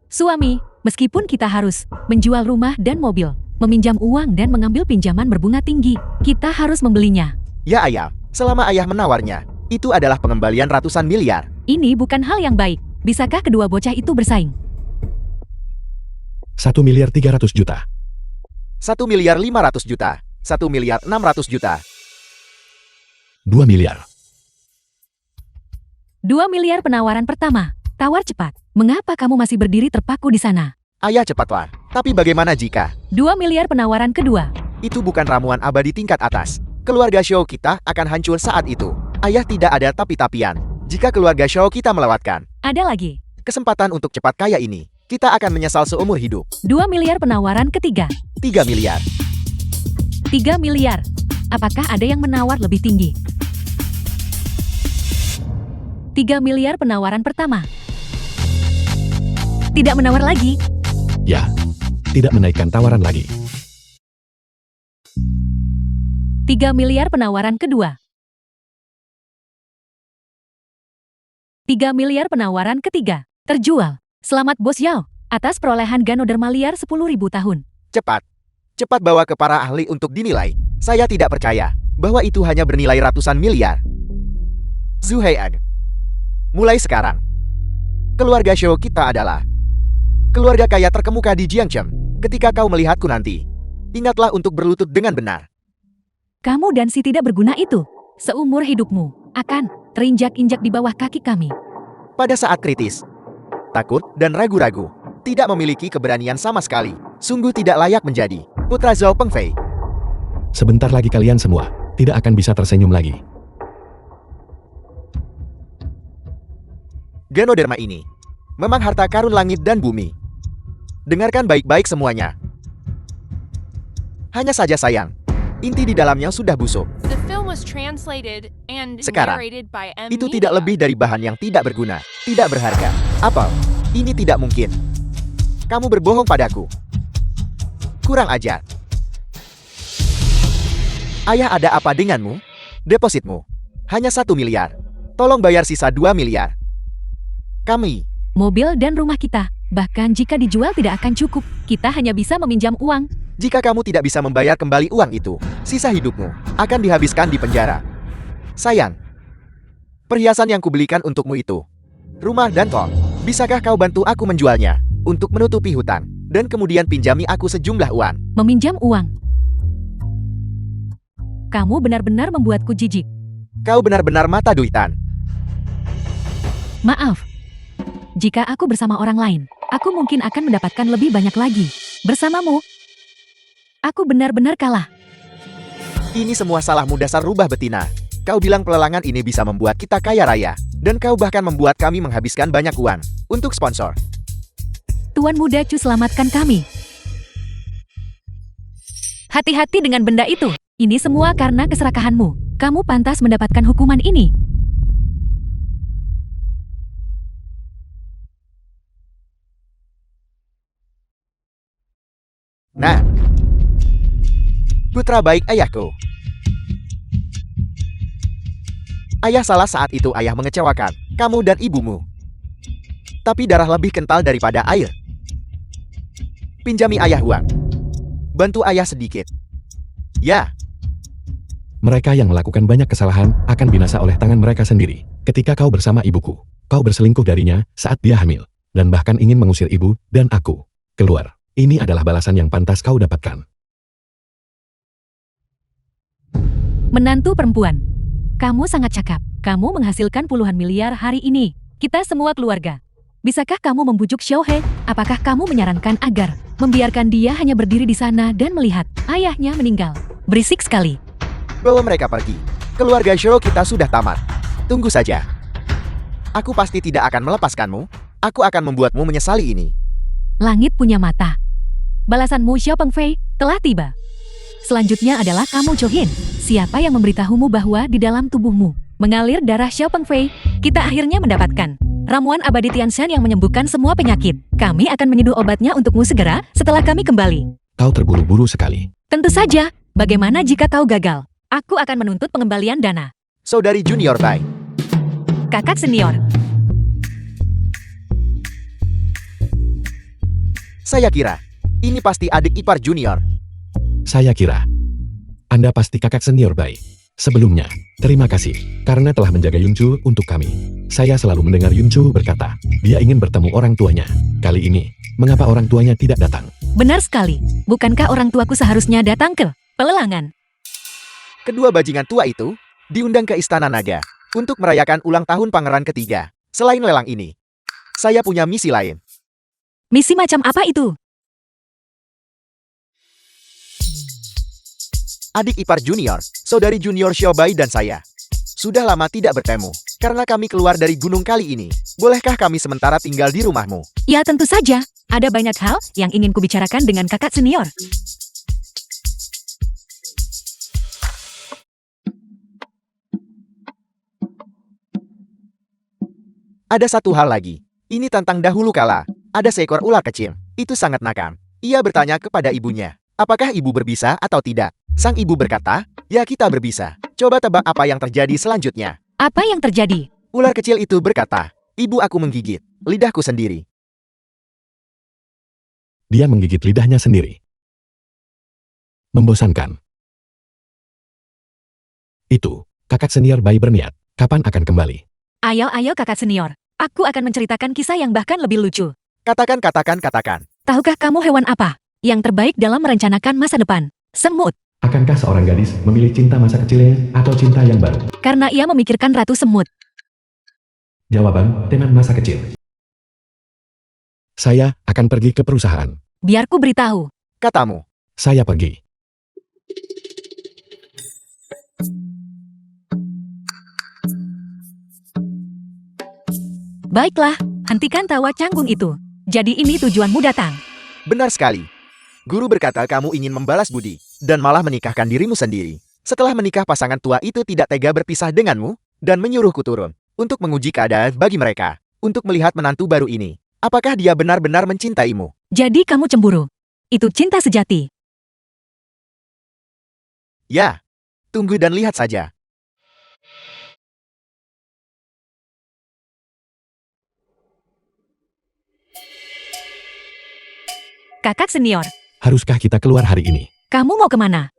[SPEAKER 1] Suami, meskipun kita harus menjual rumah dan mobil, meminjam uang dan mengambil pinjaman berbunga tinggi, kita harus membelinya.
[SPEAKER 3] Ya ayah, selama ayah menawarnya, itu adalah pengembalian ratusan miliar.
[SPEAKER 1] Ini bukan hal yang baik. Bisakah kedua bocah itu bersaing?
[SPEAKER 2] 1 miliar 300 juta.
[SPEAKER 3] 1 miliar 500 juta. 1 miliar 600 juta.
[SPEAKER 2] 2 miliar.
[SPEAKER 1] 2 miliar penawaran pertama. Tawar cepat. Mengapa kamu masih berdiri terpaku di sana?
[SPEAKER 3] Ayah cepatlah. Tapi bagaimana jika
[SPEAKER 1] 2 miliar penawaran kedua.
[SPEAKER 3] itu bukan ramuan abadi tingkat atas? Keluarga Xiao kita akan hancur saat itu. Ayah tidak ada tapi-tapian. Jika keluarga Xiao kita melewatkan
[SPEAKER 1] Ada lagi.
[SPEAKER 3] kesempatan untuk cepat kaya ini, kita akan menyesal seumur hidup.
[SPEAKER 1] 2 miliar penawaran ketiga.
[SPEAKER 3] 3 miliar.
[SPEAKER 1] 3 miliar. Apakah ada yang menawar lebih tinggi? 3 miliar penawaran pertama. Tidak menawar lagi.
[SPEAKER 2] Ya, tidak menaikkan tawaran lagi.
[SPEAKER 1] 3 miliar penawaran kedua. 3 miliar penawaran ketiga. Terjual. Selamat Bos Yao, atas perolehan Ganoderma liar 10.000 tahun.
[SPEAKER 3] Cepat. Cepat bawa ke para ahli untuk dinilai. Saya tidak percaya bahwa itu hanya bernilai ratusan miliar. Zhu Heian. Mulai sekarang, keluarga Xiao kita adalah keluarga kaya terkemuka di Jiangchen. Ketika kau melihatku nanti, ingatlah untuk berlutut dengan benar.
[SPEAKER 1] Kamu dan si tidak berguna itu, seumur hidupmu, akan terinjak-injak di bawah kaki kami.
[SPEAKER 3] Pada saat kritis, takut dan ragu-ragu, tidak memiliki keberanian sama sekali, sungguh tidak layak menjadi putra Zhao Pengfei.
[SPEAKER 2] Sebentar lagi kalian semua tidak akan bisa tersenyum lagi.
[SPEAKER 3] Ganoderma ini memang harta karun langit dan bumi. Dengarkan baik-baik semuanya. Hanya saja sayang, inti di dalamnya sudah busuk.
[SPEAKER 4] The film was translated and
[SPEAKER 3] Sekarang,
[SPEAKER 4] narrated by M.
[SPEAKER 3] Itu tidak
[SPEAKER 4] Media.
[SPEAKER 3] lebih dari bahan yang tidak berguna, tidak berharga. Apel, ini tidak mungkin. Kamu berbohong padaku. Kurang ajar. Ayah ada apa denganmu? Depositmu hanya 1 miliar. Tolong bayar sisa 2 miliar. Kami,
[SPEAKER 1] Mobil dan rumah kita, bahkan jika dijual tidak akan cukup. Kita hanya bisa meminjam uang.
[SPEAKER 3] jika kamu tidak bisa membayar kembali uang itu, sisa hidupmu akan dihabiskan di penjara. Sayang, perhiasan yang kubelikan untukmu itu, rumah dan tol, bisakah kau bantu aku menjualnya untuk menutupi hutang dan kemudian pinjami aku sejumlah uang?
[SPEAKER 1] Meminjam uang. Kamu benar-benar membuatku jijik.
[SPEAKER 3] Kau benar-benar mata duitan.
[SPEAKER 1] Maaf. Jika aku bersama orang lain, aku mungkin akan mendapatkan lebih banyak lagi. Bersamamu, aku benar-benar kalah.
[SPEAKER 3] Ini semua salahmu dasar rubah betina. Kau bilang pelelangan ini bisa membuat kita kaya raya, dan kau bahkan membuat kami menghabiskan banyak uang untuk sponsor.
[SPEAKER 1] Tuan Muda Chu, selamatkan kami. Hati-hati dengan benda itu. Ini semua karena keserakahanmu. Kamu pantas mendapatkan hukuman ini.
[SPEAKER 3] Nah, putra baik ayahku. Ayah salah saat itu ayah mengecewakan kamu dan ibumu. Tapi darah lebih kental daripada air. Pinjami ayah uang. Bantu ayah sedikit. Ya,
[SPEAKER 2] Mereka yang melakukan banyak kesalahan akan binasa oleh tangan mereka sendiri. Ketika kau bersama ibuku, kau berselingkuh darinya saat dia hamil, dan bahkan ingin mengusir ibu dan aku keluar. Ini adalah balasan yang pantas kau dapatkan.
[SPEAKER 1] Menantu perempuan. Kamu sangat cakap. Kamu menghasilkan puluhan miliar hari ini. Kita semua keluarga. Bisakah kamu membujuk Xiaohe? Apakah kamu menyarankan agar membiarkan dia hanya berdiri di sana dan melihat ayahnya meninggal? Berisik sekali.
[SPEAKER 3] bawa mereka pergi. Keluarga Xiao kita sudah tamat. Tunggu saja. Aku pasti tidak akan melepaskanmu. Aku akan membuatmu menyesali ini.
[SPEAKER 1] Langit punya mata. Balasanmu Xiao Pengfei telah tiba. Selanjutnya adalah kamu Johin. Siapa yang memberitahumu bahwa di dalam tubuhmu mengalir darah Xiao Pengfei? Kita akhirnya mendapatkan ramuan abadi Tianshan yang menyembuhkan semua penyakit. Kami akan menyeduh obatnya untukmu segera setelah kami kembali.
[SPEAKER 2] Kau terburu-buru sekali.
[SPEAKER 1] Tentu saja, bagaimana jika kau gagal? Aku akan menuntut pengembalian dana.
[SPEAKER 3] Saudari Junior Bai.
[SPEAKER 1] Kakak senior,
[SPEAKER 3] Saya kira, ini pasti adik ipar Junior.
[SPEAKER 2] Saya kira Anda pasti kakak senior Bai. Sebelumnya, terima kasih karena telah menjaga Yuncu untuk kami. Saya selalu mendengar Yuncu berkata, dia ingin bertemu orang tuanya. Kali ini, mengapa orang tuanya tidak datang?
[SPEAKER 1] benar sekali. Bukankah orang tuaku seharusnya datang ke pelelangan?
[SPEAKER 3] Kedua bajingan tua itu diundang ke Istana Naga. Untuk merayakan ulang tahun pangeran ketiga, selain lelang ini, saya punya misi lain.
[SPEAKER 1] Misi macam apa itu?
[SPEAKER 3] Adik ipar junior, saudari junior Xiaobai dan saya. Sudah lama tidak bertemu, karena kami keluar dari gunung kali ini. Bolehkah kami sementara tinggal di rumahmu?
[SPEAKER 1] Ya tentu saja, ada banyak hal yang ingin kubicarakan dengan kakak senior.
[SPEAKER 3] Ada satu hal lagi. Ini tentang dahulu kala. Ada seekor ular kecil. Itu sangat nakal. Ia bertanya kepada ibunya, apakah ibu berbisa atau tidak? Sang ibu berkata, ya kita berbisa. Coba tebak apa yang terjadi selanjutnya.
[SPEAKER 1] Apa yang terjadi?
[SPEAKER 3] Ular kecil itu berkata, ibu aku menggigit lidahku sendiri.
[SPEAKER 2] Dia menggigit lidahnya sendiri. Membosankan. Itu, kakak senior Bai berniat. Kapan akan kembali?
[SPEAKER 1] Ayo kakak senior. Aku akan menceritakan kisah yang bahkan lebih lucu.
[SPEAKER 3] Katakan.
[SPEAKER 1] Tahukah kamu hewan apa yang terbaik dalam merencanakan masa depan? Semut.
[SPEAKER 2] Akankah seorang gadis memilih cinta masa kecilnya atau cinta yang baru?
[SPEAKER 1] Karena ia memikirkan ratu semut.
[SPEAKER 2] Jawaban, teman masa kecil. Saya akan pergi ke perusahaan.
[SPEAKER 1] Biar ku beritahu.
[SPEAKER 3] Katamu.
[SPEAKER 2] Saya pergi.
[SPEAKER 1] Baiklah, hentikan tawa canggung itu. Jadi ini tujuanmu datang.
[SPEAKER 3] Benar sekali. Guru berkata kamu ingin membalas budi, dan malah menikahkan dirimu sendiri. Setelah menikah pasangan tua itu tidak tega berpisah denganmu, dan menyuruhku turun, untuk menguji keadaan bagi mereka, untuk melihat menantu baru ini. Apakah dia benar-benar mencintaimu?
[SPEAKER 1] Jadi kamu cemburu. Itu cinta sejati.
[SPEAKER 3] Ya. Tunggu dan lihat saja.
[SPEAKER 1] Kakak senior,
[SPEAKER 2] Haruskah kita keluar hari ini?
[SPEAKER 1] kamu mau kemana?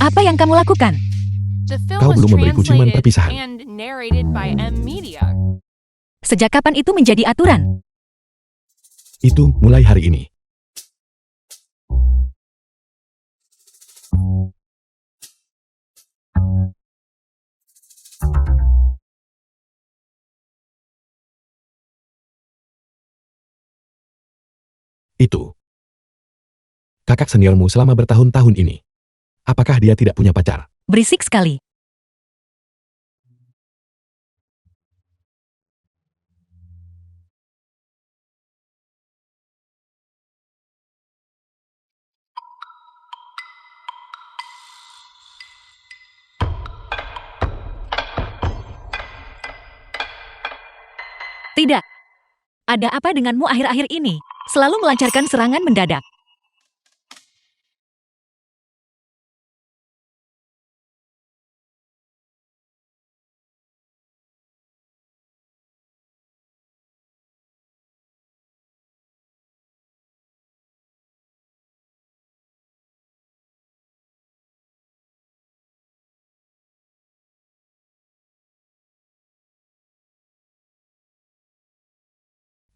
[SPEAKER 1] Apa yang kamu lakukan?
[SPEAKER 4] The film
[SPEAKER 2] Kau
[SPEAKER 4] was
[SPEAKER 2] belum memberiku ciuman
[SPEAKER 4] translated
[SPEAKER 2] perpisahan.
[SPEAKER 4] and narrated by M Media.
[SPEAKER 1] Sejak kapan itu menjadi aturan?
[SPEAKER 2] Itu mulai hari ini. Itu. Kakak seniormu selama bertahun-tahun ini. Apakah dia tidak punya pacar?
[SPEAKER 1] Berisik sekali. Tidak. Ada apa denganmu akhir-akhir ini? Selalu melancarkan serangan mendadak.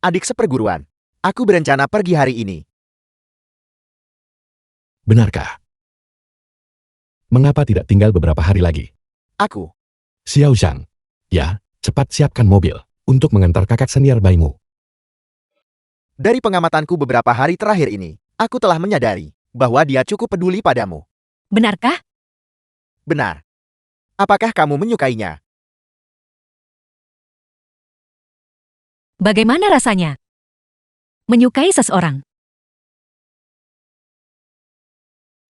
[SPEAKER 3] Adik seperguruan. Aku berencana pergi hari ini.
[SPEAKER 2] Benarkah? Mengapa tidak tinggal beberapa hari lagi?
[SPEAKER 3] Aku.
[SPEAKER 2] Xiao Zhang. Ya, cepat siapkan mobil untuk mengantar kakak senior Baimu.
[SPEAKER 3] Dari pengamatanku beberapa hari terakhir ini, aku telah menyadari bahwa dia cukup peduli padamu.
[SPEAKER 1] Benarkah?
[SPEAKER 3] Benar. Apakah kamu menyukainya?
[SPEAKER 1] Bagaimana rasanya? Menyukai seseorang.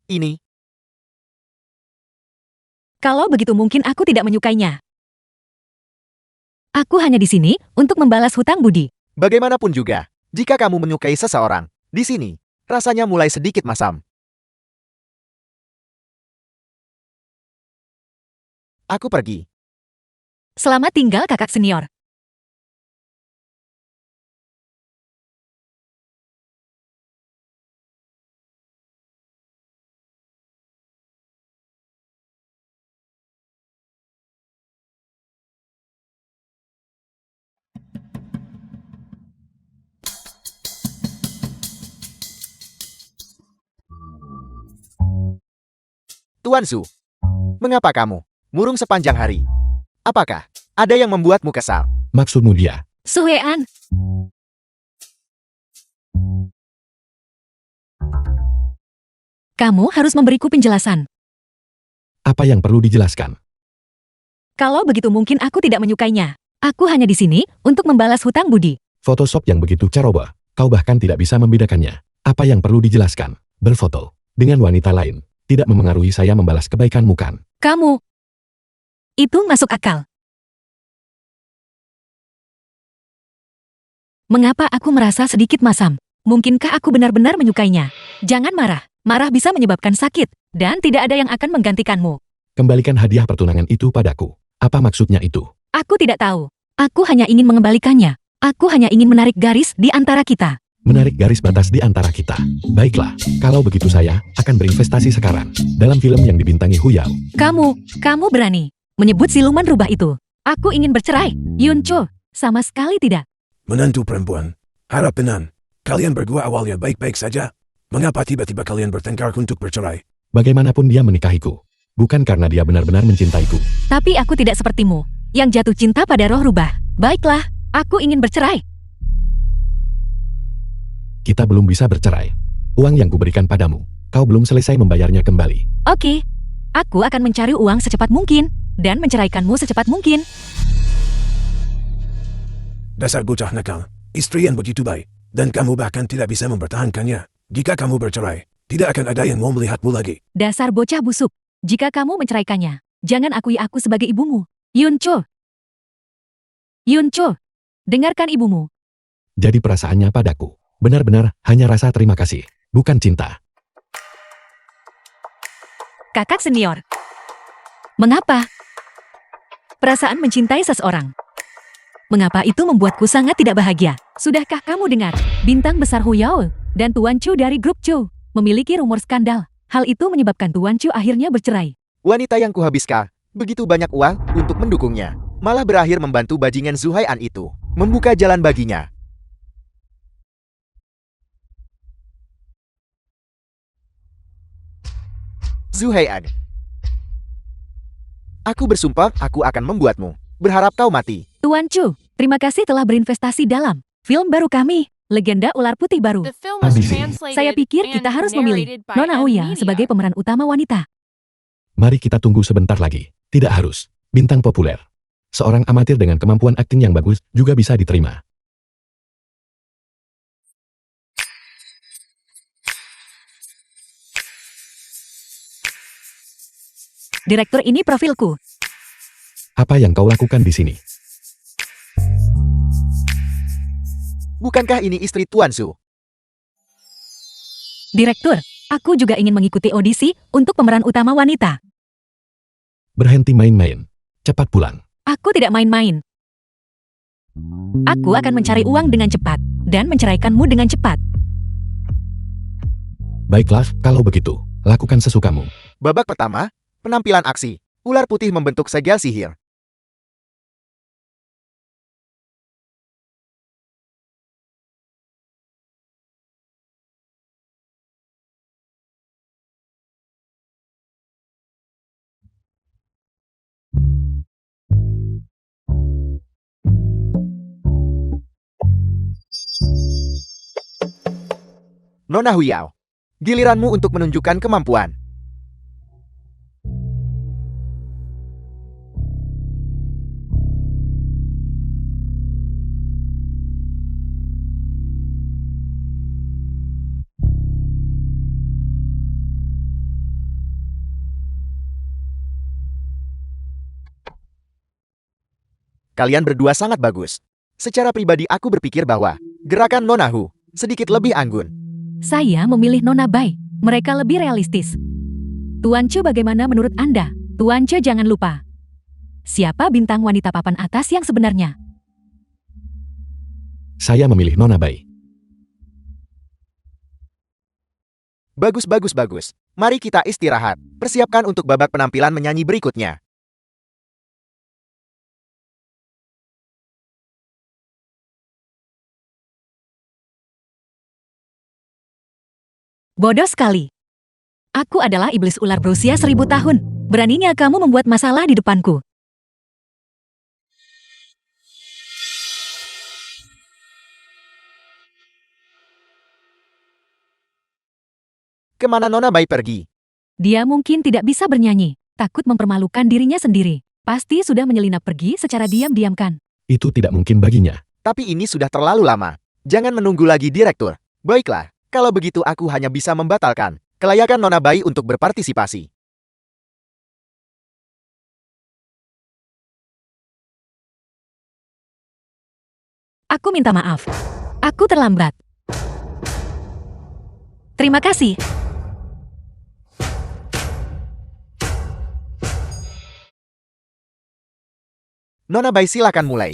[SPEAKER 3] Ini,
[SPEAKER 1] Kalau begitu mungkin aku tidak menyukainya. Aku hanya di sini untuk membalas hutang budi.
[SPEAKER 3] bagaimanapun juga, jika kamu menyukai seseorang, di sini, rasanya mulai sedikit masam. Aku pergi.
[SPEAKER 1] Selamat tinggal kakak senior.
[SPEAKER 3] Tuan Su, mengapa kamu murung sepanjang hari? Apakah ada yang membuatmu kesal?
[SPEAKER 2] Maksudmu dia?
[SPEAKER 1] Suhean, kamu harus memberiku penjelasan.
[SPEAKER 2] Apa yang perlu dijelaskan?
[SPEAKER 1] Kalau begitu mungkin aku tidak menyukainya. Aku hanya di sini untuk membalas hutang budi.
[SPEAKER 2] Photoshop yang begitu ceroboh, kau bahkan tidak bisa membedakannya. Apa yang perlu dijelaskan? Berfoto dengan wanita lain tidak memengaruhi saya membalas kebaikanmu kan?
[SPEAKER 1] Kamu. Itu masuk akal. Mengapa aku merasa sedikit masam? Mungkinkah aku benar-benar menyukainya? Jangan marah. Marah bisa menyebabkan sakit, dan tidak ada yang akan menggantikanmu.
[SPEAKER 2] Kembalikan hadiah pertunangan itu padaku. Apa maksudnya itu?
[SPEAKER 1] Aku tidak tahu. Aku hanya ingin mengembalikannya. Aku hanya ingin menarik garis di antara kita.
[SPEAKER 2] Menarik garis batas di antara kita. Baiklah, kalau begitu saya akan berinvestasi sekarang dalam film yang dibintangi Hu Yao.
[SPEAKER 1] Kamu berani menyebut siluman rubah itu. Aku ingin bercerai. Yun Cho, sama sekali tidak.
[SPEAKER 5] Menantu perempuan, harap tenang. Kalian berdua awalnya baik-baik saja. Mengapa tiba-tiba kalian bertengkar untuk bercerai?
[SPEAKER 2] Bagaimanapun dia menikahiku. Bukan karena dia benar-benar mencintaiku.
[SPEAKER 1] Tapi aku tidak sepertimu, yang jatuh cinta pada roh rubah. Baiklah, aku ingin bercerai.
[SPEAKER 2] Kita belum bisa bercerai. Uang yang kuberikan padamu, kau belum selesai membayarnya kembali.
[SPEAKER 1] Oke, aku akan mencari uang secepat mungkin, dan menceraikanmu secepat mungkin.
[SPEAKER 5] Dasar bocah nakal, istri yang begitu baik, dan kamu bahkan tidak bisa mempertahankannya. Jika kamu bercerai, tidak akan ada yang mau melihatmu lagi.
[SPEAKER 1] Dasar bocah busuk. Jika kamu menceraikannya, jangan akui aku sebagai ibumu. Yun Cho. Yun Cho, dengarkan ibumu.
[SPEAKER 2] Jadi perasaannya padaku benar-benar hanya rasa terima kasih, bukan cinta.
[SPEAKER 1] Kakak senior. Mengapa? Perasaan mencintai seseorang. Mengapa itu membuatku sangat tidak bahagia? Sudahkah kamu dengar? Bintang besar Hu Yao dan Tuan Chu dari grup Chu memiliki rumor skandal. Hal itu menyebabkan Tuan Chu akhirnya bercerai.
[SPEAKER 3] Wanita yang kuhabiskan begitu banyak uang untuk mendukungnya, malah berakhir membantu bajingan Zhu Hai'an itu membuka jalan baginya. Zhu Hai'an, aku bersumpah aku akan membuatmu berharap kau mati.
[SPEAKER 1] Tuan Chu, terima kasih telah berinvestasi dalam film baru kami, Legenda Ular Putih Baru.
[SPEAKER 4] The film was
[SPEAKER 2] Habisi.
[SPEAKER 4] translated
[SPEAKER 1] Saya pikir
[SPEAKER 4] and
[SPEAKER 1] kita harus memilih
[SPEAKER 4] narrated by
[SPEAKER 1] Nona Huya
[SPEAKER 4] Media.
[SPEAKER 1] sebagai pemeran utama wanita.
[SPEAKER 2] Mari kita tunggu sebentar lagi. Tidak harus bintang populer. Seorang amatir dengan kemampuan akting yang bagus juga bisa diterima.
[SPEAKER 1] Direktur ini profilku.
[SPEAKER 2] Apa yang kau lakukan di sini?
[SPEAKER 3] Bukankah ini istri Tuan Su?
[SPEAKER 1] Direktur, aku juga ingin mengikuti audisi untuk pemeran utama wanita.
[SPEAKER 2] Berhenti main-main. Cepat pulang.
[SPEAKER 1] Aku tidak main-main. Aku akan mencari uang dengan cepat dan menceraikanmu dengan cepat.
[SPEAKER 2] Baiklah, kalau begitu, lakukan sesukamu.
[SPEAKER 3] Babak pertama, penampilan aksi. Ular putih membentuk segel sihir. Nona Huyao, giliranmu untuk menunjukkan kemampuan. Kalian berdua sangat bagus. Secara pribadi aku berpikir bahwa gerakan Nona Hu sedikit lebih anggun.
[SPEAKER 1] Saya memilih Nona Bai. Mereka lebih realistis. Tuan Chu, bagaimana menurut Anda? Tuan Chu, jangan lupa. Siapa bintang wanita papan atas yang sebenarnya?
[SPEAKER 2] Saya memilih Nona Bai.
[SPEAKER 3] Bagus, bagus, bagus. Mari kita istirahat. Persiapkan untuk babak penampilan menyanyi berikutnya.
[SPEAKER 1] Bodoh sekali. Aku adalah iblis ular berusia 1000 tahun. Beraninya kamu membuat masalah di depanku.
[SPEAKER 3] Kemana Nona Bayi pergi?
[SPEAKER 1] Dia mungkin tidak bisa bernyanyi, takut mempermalukan dirinya sendiri. Pasti sudah menyelinap pergi secara diam-diam kan?
[SPEAKER 2] Itu tidak mungkin baginya.
[SPEAKER 3] Tapi ini sudah terlalu lama. Jangan menunggu lagi, Direktur. Baiklah, kalau begitu aku hanya bisa membatalkan kelayakan Nona Bayi untuk berpartisipasi.
[SPEAKER 1] Aku minta maaf. Aku terlambat. Terima kasih.
[SPEAKER 3] Nona Bayi silakan mulai.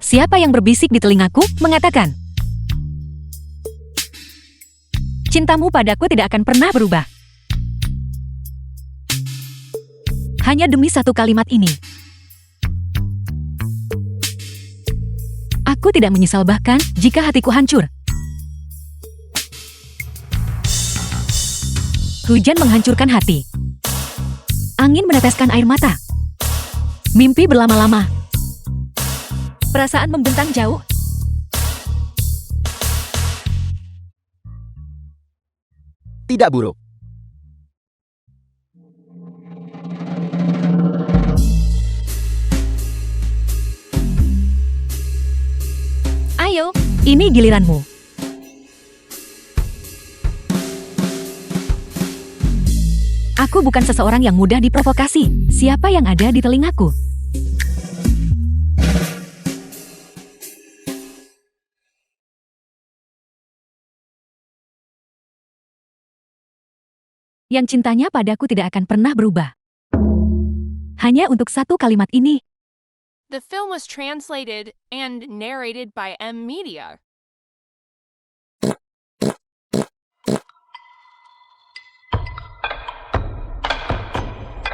[SPEAKER 1] Siapa yang berbisik di telingaku mengatakan, cintamu padaku tidak akan pernah berubah. Hanya demi satu kalimat ini. Aku tidak menyesal bahkan jika hatiku hancur. Hujan menghancurkan hati. Angin meneteskan air mata. Mimpi berlama-lama. Perasaan membentang jauh.
[SPEAKER 3] Tidak buruk.
[SPEAKER 1] Ayo, ini giliranmu. Aku bukan seseorang yang mudah diprovokasi. Siapa yang ada di telingaku? Yang cintanya padaku tidak akan pernah berubah. Hanya untuk satu kalimat ini.
[SPEAKER 4] The film was translated and narrated by M Media.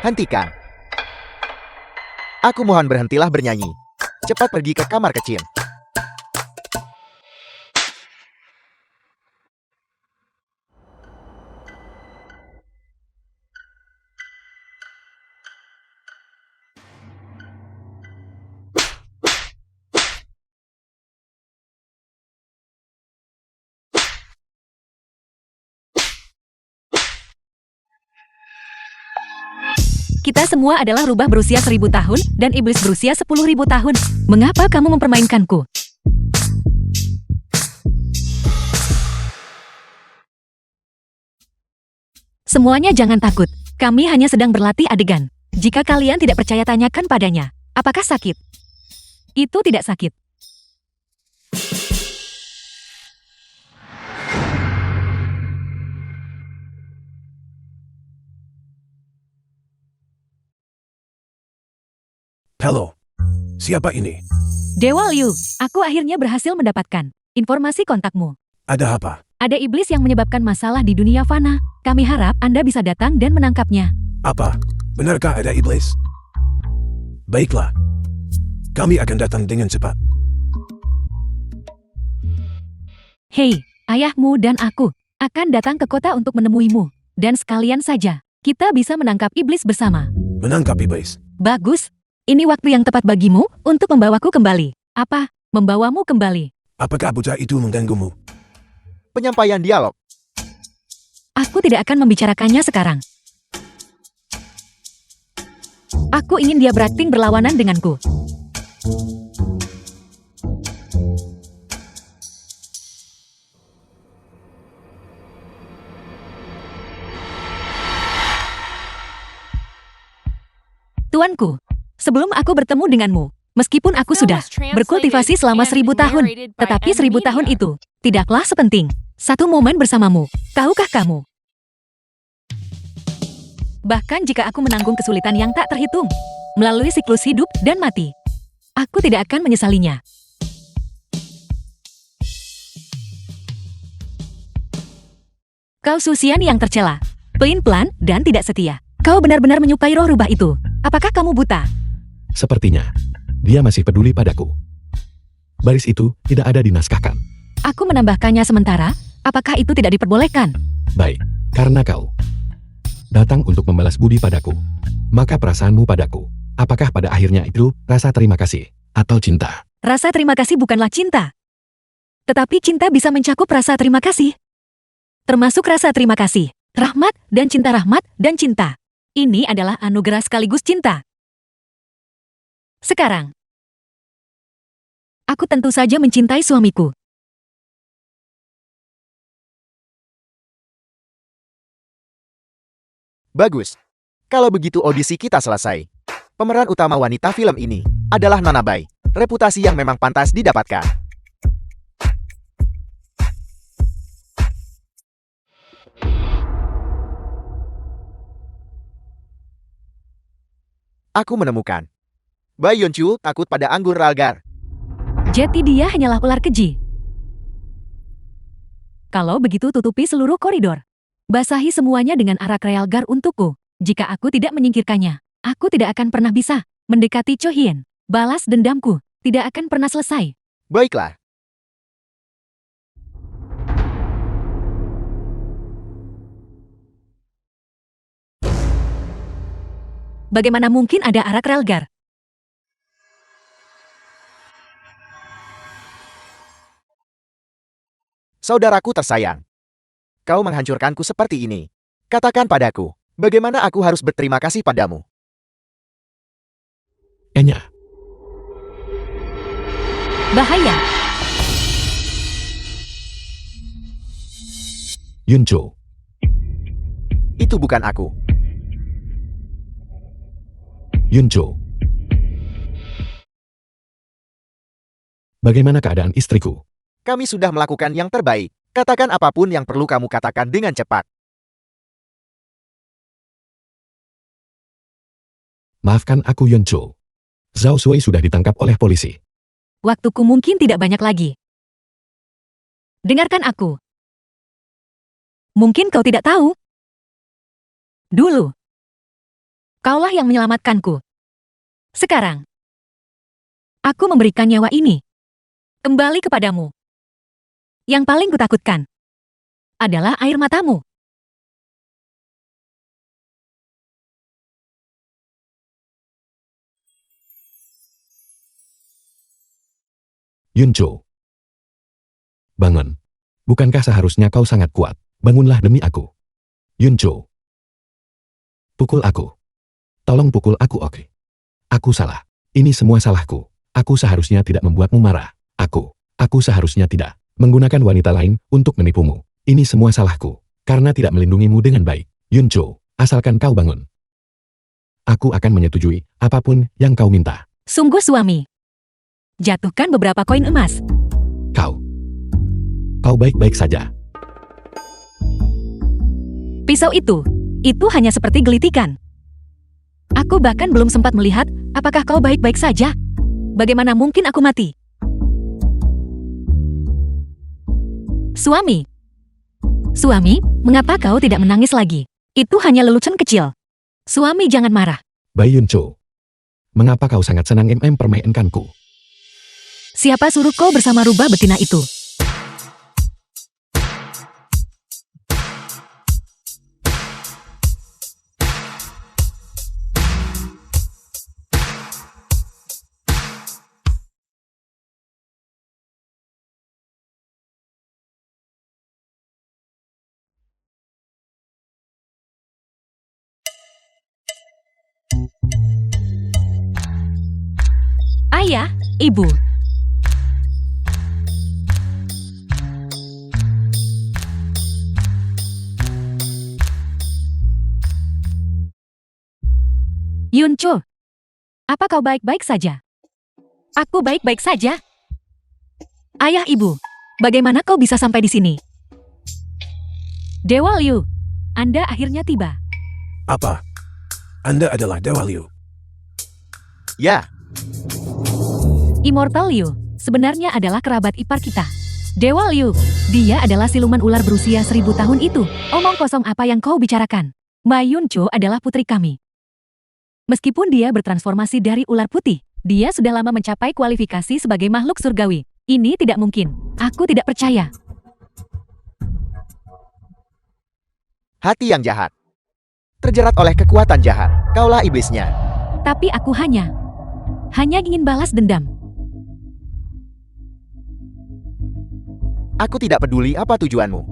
[SPEAKER 3] Hentikan. Aku mohon berhentilah bernyanyi. Cepat pergi ke kamar kecil.
[SPEAKER 1] Kita semua adalah rubah berusia 1000 tahun dan iblis berusia 10.000 tahun. Mengapa kamu mempermainkanku? Semuanya jangan takut. Kami hanya sedang berlatih adegan. Jika kalian tidak percaya, tanyakan padanya. Apakah sakit? Itu tidak sakit.
[SPEAKER 5] Halo. Siapa ini?
[SPEAKER 1] Dewa Liu, aku akhirnya berhasil mendapatkan informasi kontakmu.
[SPEAKER 5] Ada apa?
[SPEAKER 1] Ada iblis yang menyebabkan masalah di dunia fana. Kami harap Anda bisa datang dan menangkapnya.
[SPEAKER 5] Apa? Benarkah ada iblis? Baiklah. Kami akan datang dengan cepat.
[SPEAKER 1] Hei, ayahmu dan aku akan datang ke kota untuk menemuimu. Dan sekalian saja, kita bisa menangkap iblis bersama.
[SPEAKER 5] Menangkap iblis.
[SPEAKER 1] Bagus. Ini waktu yang tepat bagimu untuk membawaku kembali. Apa? Membawamu kembali.
[SPEAKER 5] Apakah bocah itu mengganggumu?
[SPEAKER 3] Penyampaian dialog.
[SPEAKER 1] Aku tidak akan membicarakannya sekarang. Aku ingin dia berakting berlawanan denganku. Tuanku, sebelum aku bertemu denganmu, meskipun aku sudah berkultivasi selama 1000 tahun, tetapi 1000 tahun itu tidaklah sepenting satu momen bersamamu. Tahukah kamu? Bahkan jika aku menanggung kesulitan yang tak terhitung, melalui siklus hidup dan mati, aku tidak akan menyesalinya. Kau Susian yang tercela, pelin-pelan dan tidak setia. Kau benar-benar menyukai roh rubah itu. Apakah kamu buta?
[SPEAKER 2] Sepertinya, dia masih peduli padaku. Baris itu tidak ada dinaskahkan.
[SPEAKER 1] Aku menambahkannya sementara, Apakah itu tidak diperbolehkan?
[SPEAKER 2] Baik, karena kau datang untuk membalas budi padaku, maka perasaanmu padaku, apakah pada akhirnya itu rasa terima kasih atau cinta?
[SPEAKER 1] Rasa terima kasih bukanlah cinta. Tetapi cinta bisa mencakup rasa terima kasih. Termasuk rasa terima kasih, rahmat dan cinta. Ini adalah anugerah sekaligus cinta. Sekarang, aku tentu saja mencintai suamiku.
[SPEAKER 3] Bagus. Kalau begitu audisi kita selesai. Pemeran utama wanita film ini adalah Nana Bai. Reputasi yang memang pantas didapatkan. Aku menemukan. Bai Yonchu takut pada anggur ralgar.
[SPEAKER 1] Jadi dia hanyalah ular keji. Kalau begitu tutupi seluruh koridor. Basahi semuanya dengan arak realgar untukku. Jika aku tidak menyingkirkannya, aku tidak akan pernah bisa mendekati Cho Hien. Balas dendamku tidak akan pernah selesai.
[SPEAKER 3] Baiklah.
[SPEAKER 1] Bagaimana mungkin ada arak realgar?
[SPEAKER 3] Saudaraku tersayang. Kau menghancurkanku seperti ini. Katakan padaku, bagaimana aku harus berterima kasih padamu?
[SPEAKER 2] Enya,
[SPEAKER 1] Bahaya.
[SPEAKER 2] Yuncho,
[SPEAKER 3] Itu bukan aku.
[SPEAKER 2] Yuncho. Bagaimana keadaan istriku?
[SPEAKER 3] Kami sudah melakukan yang terbaik. Katakan apapun yang perlu kamu katakan dengan cepat.
[SPEAKER 2] Maafkan aku Yuncho. Zhao Shui sudah ditangkap oleh polisi.
[SPEAKER 1] Waktuku mungkin tidak banyak lagi. Dengarkan aku. Mungkin kau tidak tahu. Dulu, kaulah yang menyelamatkanku. Sekarang, aku memberikan nyawa ini kembali kepadamu. Yang paling kutakutkan adalah air matamu.
[SPEAKER 2] Yuncho. Bangun. Bukankah seharusnya kau sangat kuat? Bangunlah demi aku. Yuncho. Pukul aku. Tolong pukul aku, oke? Aku salah. Ini semua salahku. Aku seharusnya tidak membuatmu marah. Aku seharusnya tidak menggunakan wanita lain untuk menipumu. Ini semua salahku. Karena tidak melindungimu dengan baik. Yuncho, asalkan kau bangun. Aku akan menyetujui apapun yang kau minta.
[SPEAKER 1] Sungguh suami. Jatuhkan beberapa koin emas.
[SPEAKER 2] Kau baik-baik saja.
[SPEAKER 1] Pisau itu hanya seperti gelitikan. Aku bahkan belum sempat melihat apakah kau baik-baik saja. Bagaimana mungkin aku mati? Suami, mengapa kau tidak menangis lagi? Itu hanya lelucon kecil. Suami, jangan marah.
[SPEAKER 2] Bai Yuncho. Mengapa kau sangat senang mempermainkanku?
[SPEAKER 1] Siapa suruh kau bersama rubah betina itu? Ayah, ibu. Yuncho, apa kau baik-baik saja? Aku baik-baik saja. Ayah, ibu, bagaimana kau bisa sampai di sini? Dewa Liu, Anda akhirnya tiba.
[SPEAKER 5] Apa? Anda adalah Dewa Liu.
[SPEAKER 3] Ya,
[SPEAKER 1] Immortal Liu sebenarnya adalah kerabat ipar kita. Dewa Liu, dia adalah siluman ular berusia 1000 tahun itu. Omong kosong apa yang kau bicarakan? Ma Yuncho adalah putri kami. Meskipun dia bertransformasi dari ular putih, dia sudah lama mencapai kualifikasi sebagai makhluk surgawi. Ini tidak mungkin. Aku tidak percaya.
[SPEAKER 3] hati yang jahat. Terjerat oleh kekuatan jahat, kaulah iblisnya.
[SPEAKER 1] Tapi aku hanya ingin balas dendam.
[SPEAKER 3] Aku tidak peduli apa tujuanmu.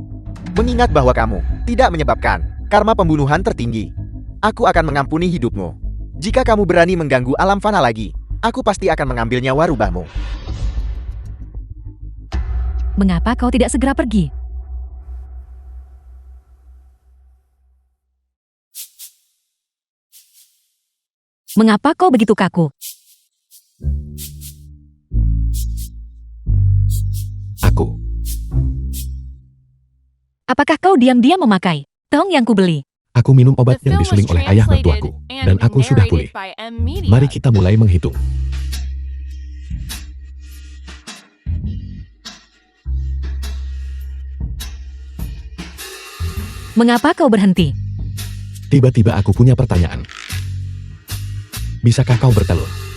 [SPEAKER 3] Mengingat bahwa kamu tidak menyebabkan karma pembunuhan tertinggi. Aku akan mengampuni hidupmu. Jika kamu berani mengganggu alam fana lagi, aku pasti akan mengambil nyawa rubahmu.
[SPEAKER 1] Mengapa kau tidak segera pergi? Mengapa kau begitu kaku?
[SPEAKER 2] Aku.
[SPEAKER 1] Apakah kau diam-diam memakai tong yang kubeli?
[SPEAKER 2] Aku minum obat
[SPEAKER 4] The
[SPEAKER 2] yang
[SPEAKER 4] film was
[SPEAKER 2] disuling oleh ayah
[SPEAKER 4] translated
[SPEAKER 2] mertuaku,
[SPEAKER 4] and
[SPEAKER 2] dan aku sudah pulih.
[SPEAKER 4] narrated by M. Media.
[SPEAKER 2] Mari kita mulai menghitung.
[SPEAKER 1] Mengapa kau berhenti?
[SPEAKER 2] Tiba-tiba aku punya pertanyaan. Bisakah kau bertelur?